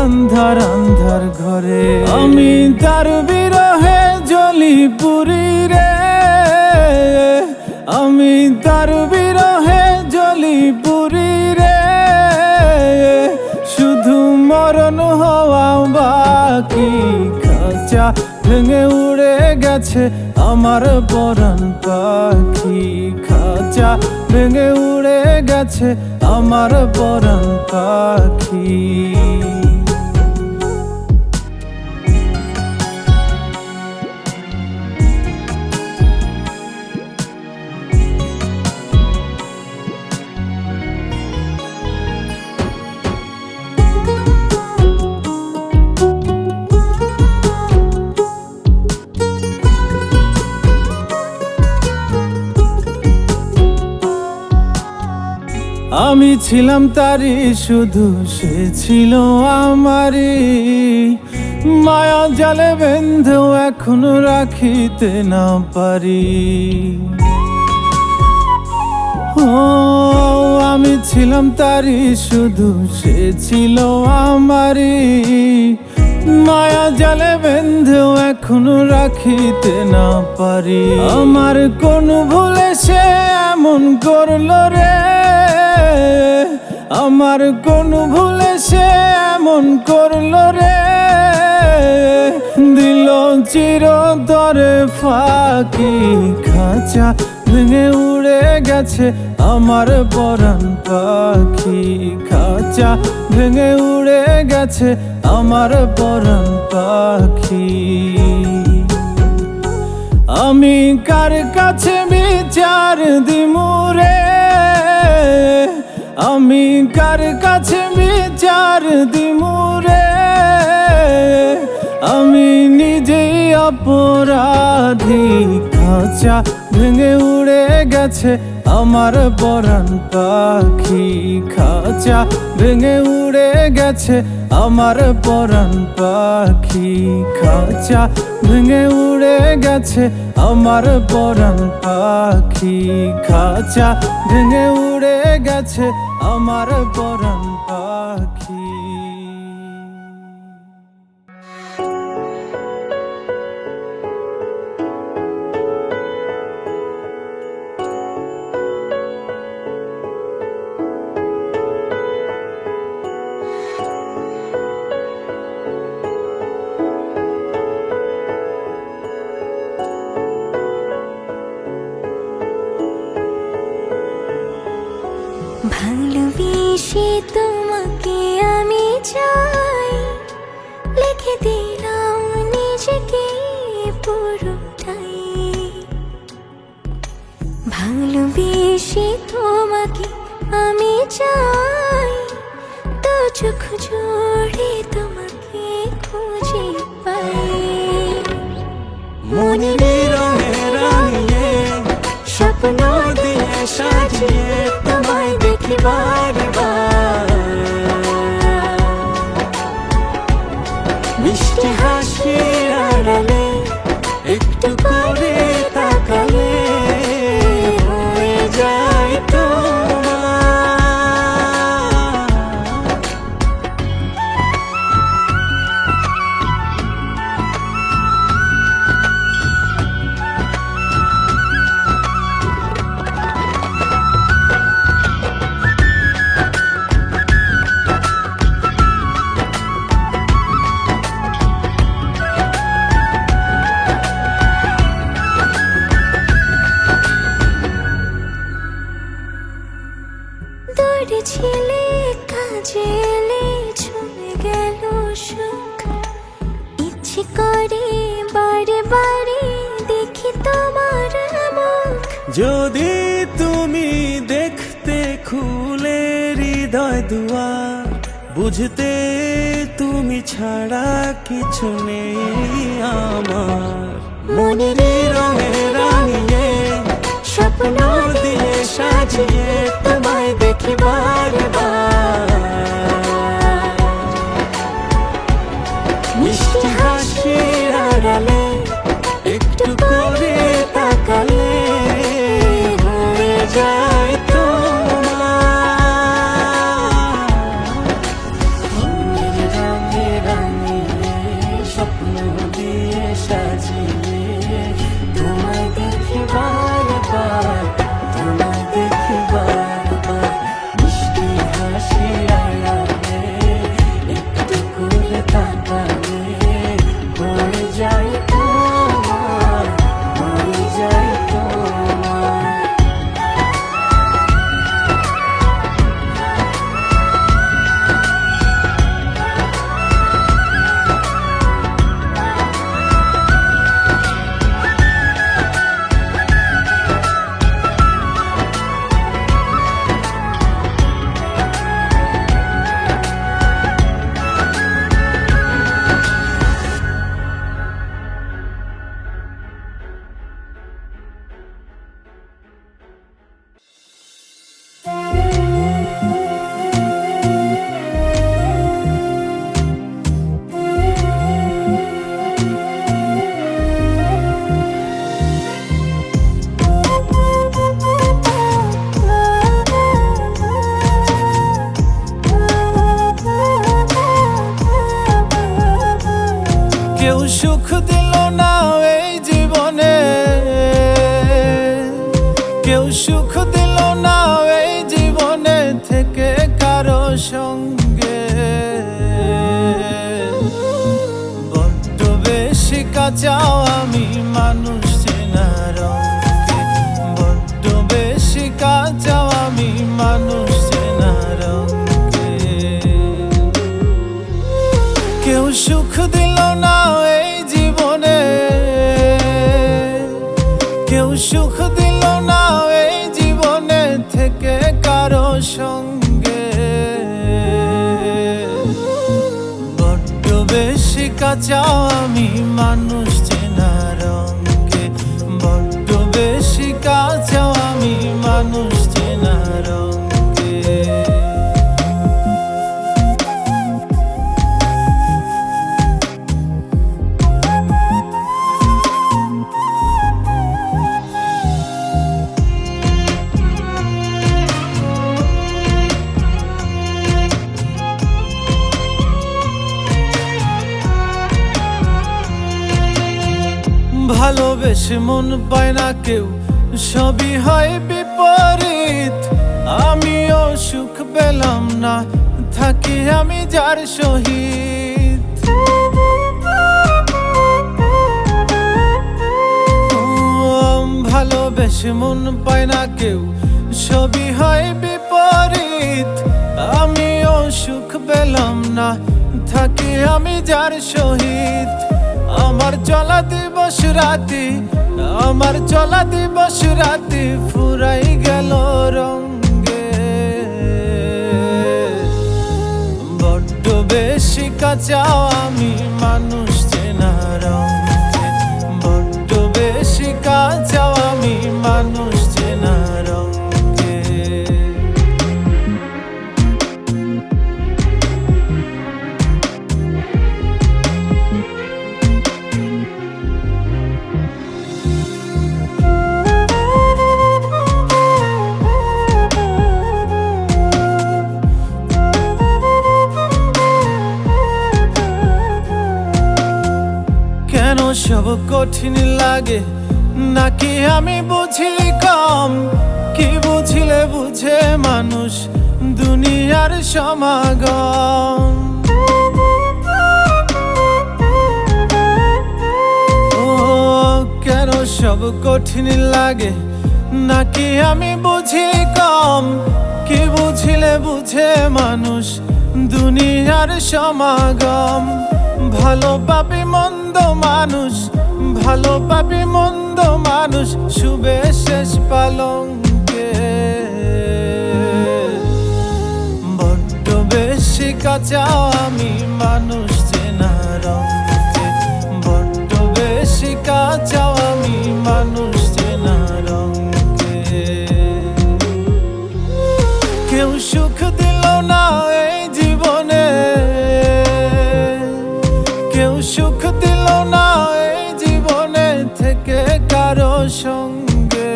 আন্ধার আন্ধার ঘরে। আমি তার বিরহে জ্বলি পুরি রে, আমি তার বিরহে জ্বলি পুরি রে, শুধু মরণ হওয়া বাকি। খাঁচা ভেঙে উড়ে গেছে আমার পরাণ পাখি, খাঁচা ভেঙে উড়ে গেছে আমার পরাণ পাখি। আমি ছিলাম তারি শুধু সে ছিল আমারই, মায়া জালে বেঁধেও এখনো রাখিতে না পারি। ও আমি ছিলাম তারি শুধু সে ছিল আমারই, মায়া জালে বেঁধেও এখনো রাখিতে না পারি। আমার কোন ভুলে সে এমন করলো রে, আমার কোন ভুলে সে এমন করলো রে, দিল চিরতরে ফাঁকি। খাঁচা ভেঙে উড়ে গেছে আমার পরাণ পাখি, খাঁচা ভেঙে উড়ে গেছে আমার পরাণ পাখি। আমি কার কাছে বিচার দিমুরে, আমি কার কাছে বিচার দিমুরে, আমি নিজেই অপরাধী। খাঁচা ভেঙে উড়ে গেছে আমার পরাণ পাখি, খাঁচা ভেঙে উড়ে গেছে আমার পরাণ পাখি, খাঁচা ভেঙে উড়ে গেছে আমার পরাণ পাখি, খাঁচা ভেঙে উড়ে গেছে আমার পরাণ পাখি। ভালোবেসে তোমাকে আমি চাই, লিখে দিলাম নিজেকে পুরোটাই। ভালোবেসে তোমাকে আমি চাই, তো চোখ জোড়ে তোমাকে খুঁজে পাই। মনের রঙে রাঙিয়ে স্বপ্ন দিয়ে সাজিয়ে তোমায় দেখি বারবার, মিষ্টি হাসির আড়ালে একটু করে তাকালে হয়ে যায় তোমার। দূরে ছিলে কাজে এলে ছুঁয়ে গেল সুখ, ইচ্ছে করে বারে বারে দেখি তোমার মুখ। যদি তুমি দেখতে খুলে হৃদয় দুয়ার, বুঝতে তুমি ছাড়া কিছু নেই আমার। মনের রঙে রাঙিয়ে স্বপ্ন দিয়ে সাজিয়ে তোমায় দেখি বারবার, মিষ্টি হাসির আড়ালে একটু করে তাকালে হয়ে যায় তোমার। মনের রঙে রাঙিয়ে স্বপ্ন দিয়ে সাজিয়ে তোমায় দেখি বারবার, তোমায় দেখি বারবার, মিষ্টি হাসির আড়ালে একটু করে তাকালে হয়ে যায় তোমার, হয়ে যায় তোমার। কেউ সুখ দিল না এই জীবনে, কেউ সুখ দিল না এই জীবনে থেকে কারো সঙ্গে। বড্ড বেশি কাঁচাও আমি মানুষ চেনার অঙ্কে, বড্ড বেশি কাঁচাও আমি মানুষ চেনার অঙ্কে। কেউ সুখ দিল না এই জীবনে, কেউ সুখ দিল না এই জীবনে থেকে কারো সঙ্গে। বড্ড বেশি কাঁচাও আমি মানুষ চেনার অঙ্কে, বড্ড বেশি কাঁচাও আমি মানুষ চেনার অঙ্কে। ভালোবেসে মন পায় না কেউ, সবই হয় বিপরীত। আমিও সুখ পেলাম না, থাকি আমি যার সহিত। ভালোবেসে মন পায় না কেউ, সবই হয় বিপরীত। আমিও সুখ পেলাম না, থাকি আমি যার সহিত। আমার চলা দিবস রাতি, আমার চলা দিবস রাতি ফুরাই গেল রঙে। বড্ড বেশি কাঁচাও আমি মানুষ চেনা রঙে, বড্ড বেশি কাঁচাও আমি মানুষ চেনা রঙে। কেন সব কঠিন লাগে, নাকি আমি বুঝি কম? কি বুঝিলে বুঝে মানুষ দুনিয়ার সমাগম। ও কেন সব কঠিন লাগে, নাকি আমি বুঝি কম? কি বুঝিলে বুঝে মানুষ দুনিয়ার সমাগম। ভালো পাবি মন্দ মানুষ, ভালো পাবি মন্দ মানুষ শুবে শেষ পালঙ্কে। বড্ড বেশি কাঁচাও আমি মানুষ চেনা রঙে, বড্ড বেশি কাঁচাও আমি মানুষ চেনা রঙে। কেউ সুখ দিল না এই জীবনে, কেউ সুখ দিল না এই জীবনে থেকে কারো সঙ্গে।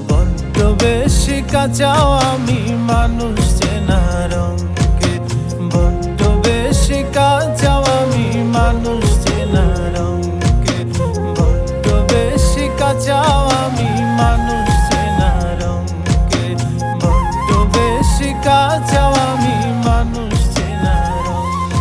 বড্ড বেশি কাঁচাও আমি মানুষ চেনা রঙে, বড্ড বেশি কাঁচাও আমি মানুষ চেনা রঙে, বড্ড বেশি কাঁচাও আমি মানুষ চেনা রঙে, বড্ড বেশি কাঁচাও আমি মানুষ চেনা রঙে।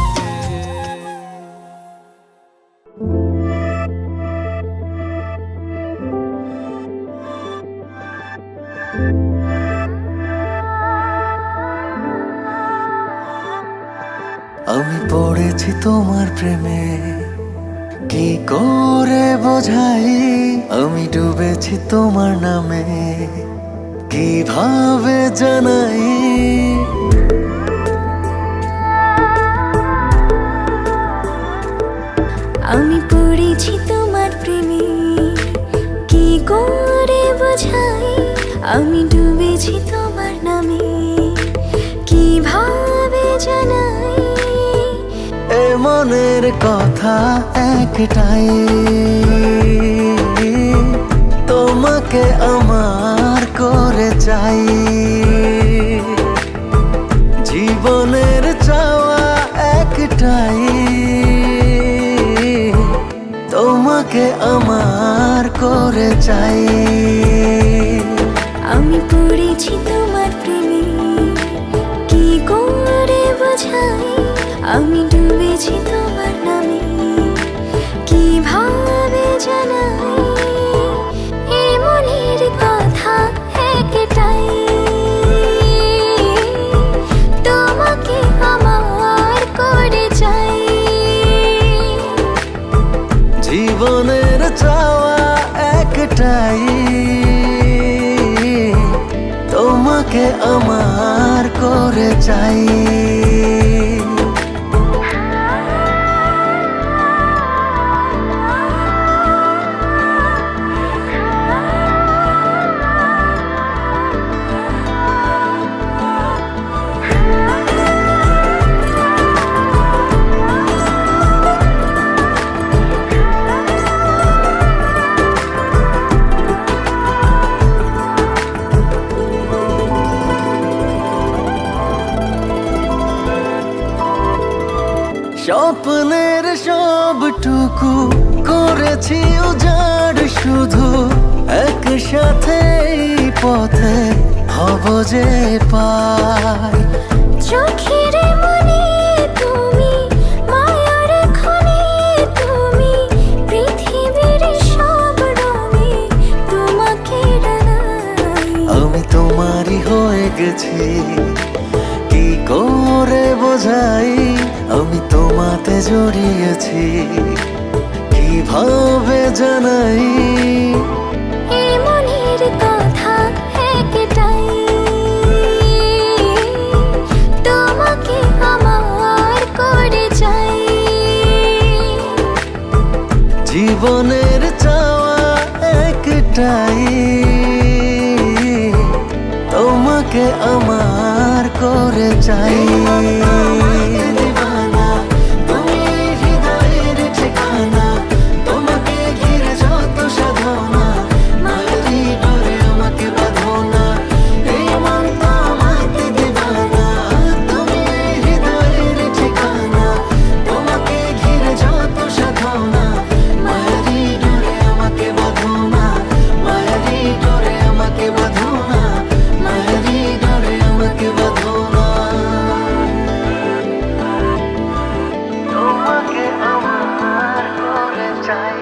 আমি পড়েছি তোমার প্রেমে, কি করে বোঝাই? আমি ডুবেছি তোমার নামে, কিভাবে জানাই? আমি পড়েছি তোমার প্রেমে, কি করে বোঝাই? আমি ডুবেছি তোমার নামে, কিভাবে জানাই? এ মনের কথা একটাই, তোমাকে আমার করে চাই। জীবনের চাওয়া একটাই, তোমাকে আমার করে চাই। আমি পড়েছি তোমার প্রেমে, কি করে বোঝাই? আমি ডুবেছি তোমার নামে, কিভাবে জানাই? এই মনের কথা একটাই, তোমাকে আমার করে চাই। জীবনের চাওয়া একটাই, তোমাকে আমার করে চাই। স্বপ্নের সব টুকরো যতটুকু করেছি উজাড় শুধু একসাথে এই পথে হব যে পাই। চোখের মনে তুমি, মায়ার খনি তুমি, পৃথিবীর সব রঙে তোমাকে ডানাই। আমি তোমারই হয়ে গেছি, কি করে বোঝাই আমি তোমাতে জড়িয়েছি, কিভাবে জানাই এই মনের কথা একটাই, তোমাকে আমার করে চাই। জীবনের চাওয়া একটাই, তোমাকে আমার করে চাই। তুমি হৃদয়ের ঠিকানা, তোমাকে ঘিরে যত সাধনা, মায়ারি ডোরে আমাকে বাঁধো না, এই মন তো আমাকে দিবানা। তুমি হৃদয়ের ঠিকানা, তোমাকে ঘিরে যত সাধনা, মায়ারি ডোরে আমাকে বাঁধো না, মায়ারি ডোরে আমাকে বাঁধো না, মায়ারি ডোরে আমাকে বাঁধো না। তোমাকে আমার করে চাই।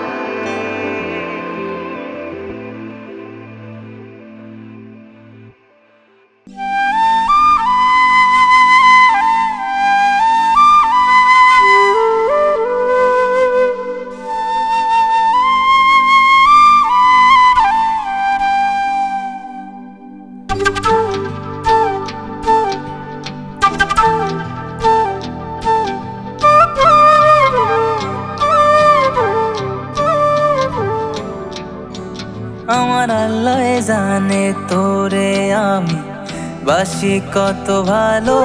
আমার আল্লাহ জানে তোরে আমি বাসি কত ভালো,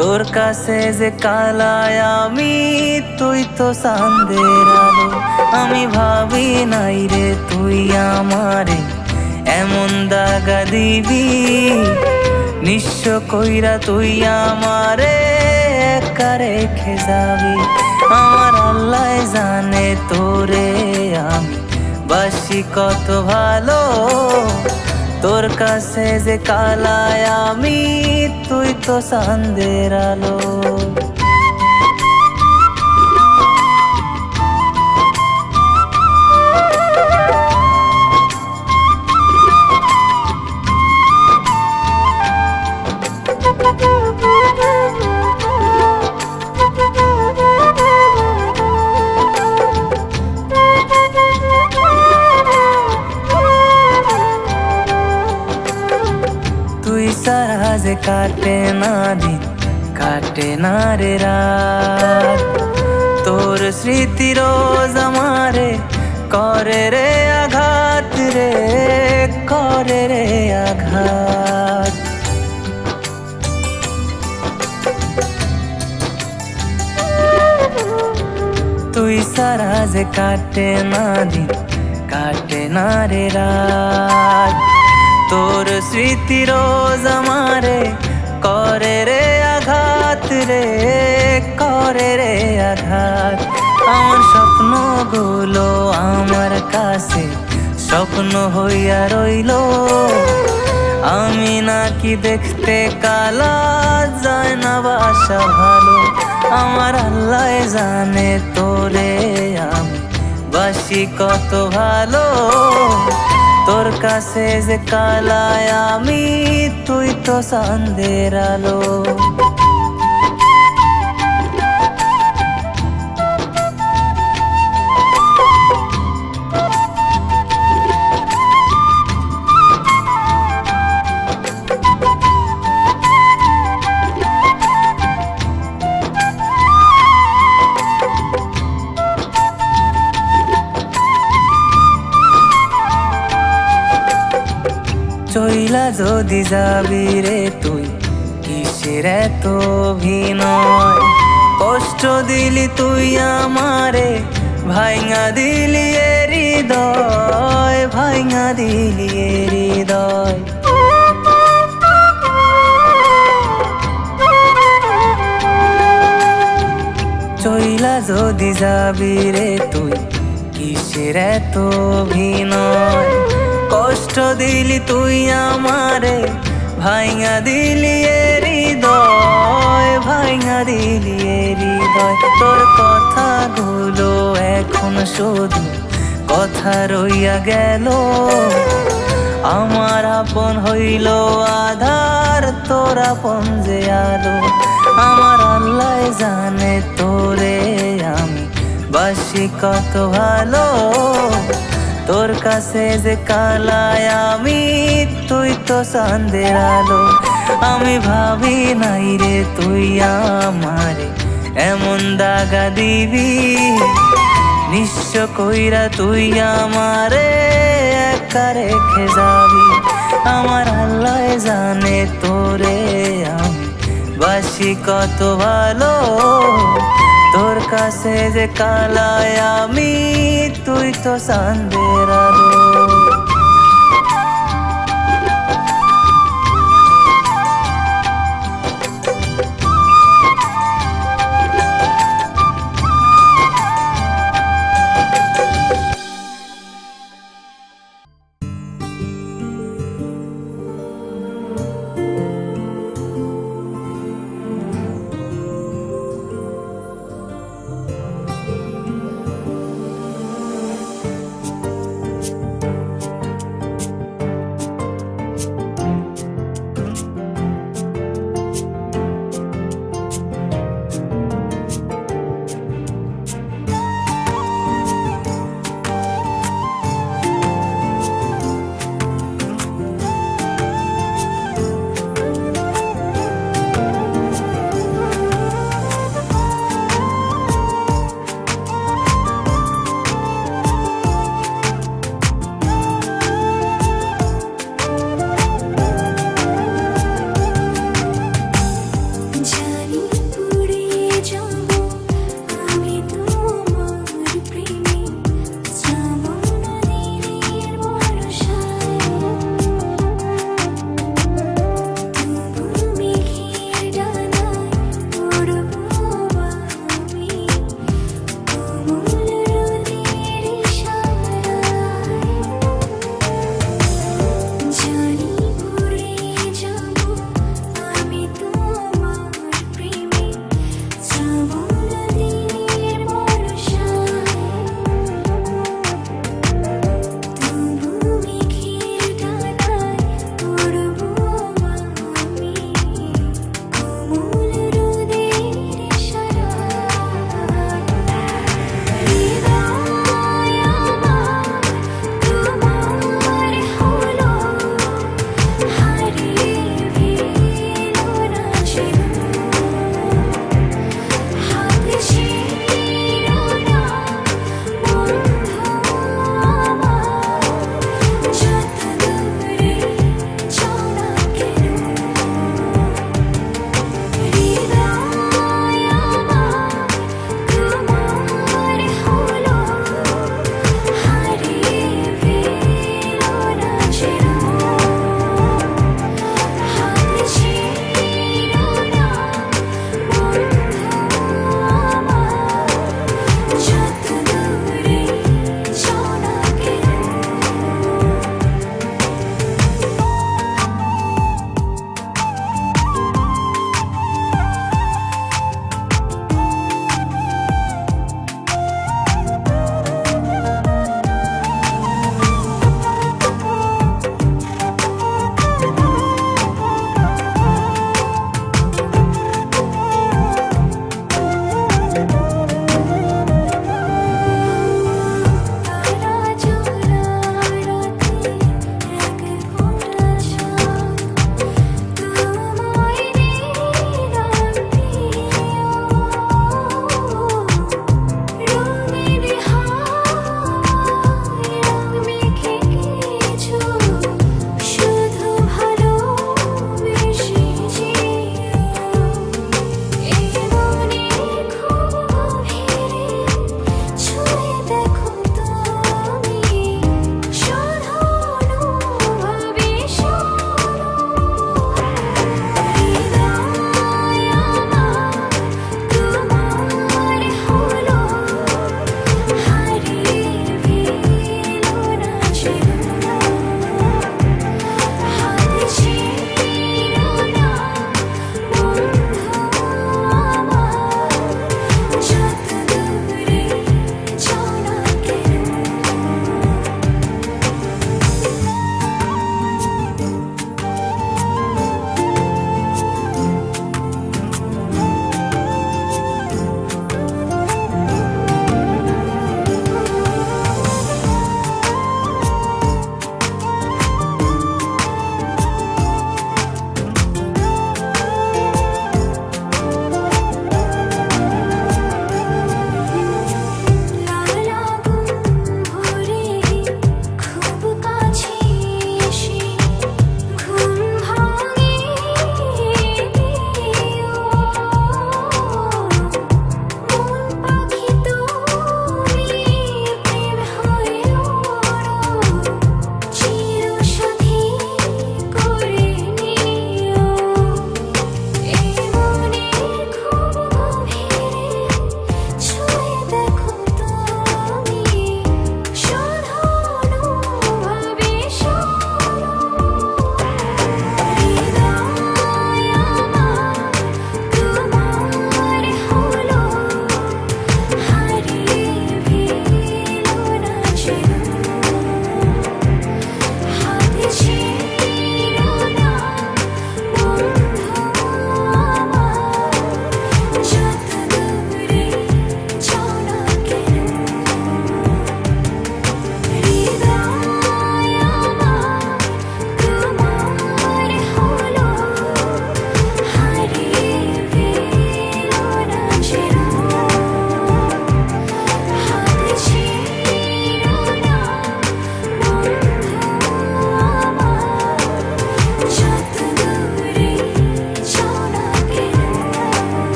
তোর কাছে যে কালায় আমি, তুই তো চাঁদের আলো। আমি ভাবি নাই রে তুই আমারে এমন দাগা দিবি, নিঃস্ব কইরা তুই আমারে একা রেখে যাবি। আমার আল্লাহ জানে তোরে আমি বাসি কত ভালো, তোর কাছে যে কালায় আমি, তুই তো চাঁদের আলো। তুই সারা যে কাটে না দিন, কাটে না রে রাত, তোর স্মৃতি রোজ আমারে করে রে আঘাত রে, করে রে আঘাত। তুই সারা যে কাটে না দিন, কাটে না রে রাত, তোর স্মৃতি রোজ আমারে করে রে আঘাত রে, করে রে আঘাত। আমার স্বপ্নগুলো আমার কাছে স্বপ্ন হইয়া রইলো, আমি নাকি দেখতে কালা, যায় না বাসা ভালো। আমার আল্লাহ জানে তোরে আমি বাসি কত ভালো, তোর কাছে যে কালায় আমি, তুই তো চাঁদের আলো। চইলা যদি যাবি রে তুই, কিসের এত অভিনয়, কষ্ট দিলি তুই আমারে, ভাইঙা দিলি এ হৃদয়, ভাইঙা দিলি এ হৃদয়। চইলা যদি যাবি রে তুই কিসের এত অভিনয় কষ্ট দিলি তুই আমারে ভাইঙা দিলি এ হৃদয় ভাইঙা দিলি এ হৃদয় তোর কথাগুলো এখন শুধু কথা রইয়া গেল আমার আপন হইল আধার তোর আপন যে আলো আমার আল্লাহ জানে তোরে আমি বাসি কত ভালো তোর কাছে যে কালায় আমি তুই তো চাঁদের আলো আমি ভাবি নাই রে তুই আমারে এমন দাগা দিবি নিঃস্ব কইরা তুই আমারে একা রেখে যাবি আমার আল্লাহ জানে তোরে আমি বাসি কত ভালো তোর কাছে যে কালায় আমি তুই তো চাঁদের আলো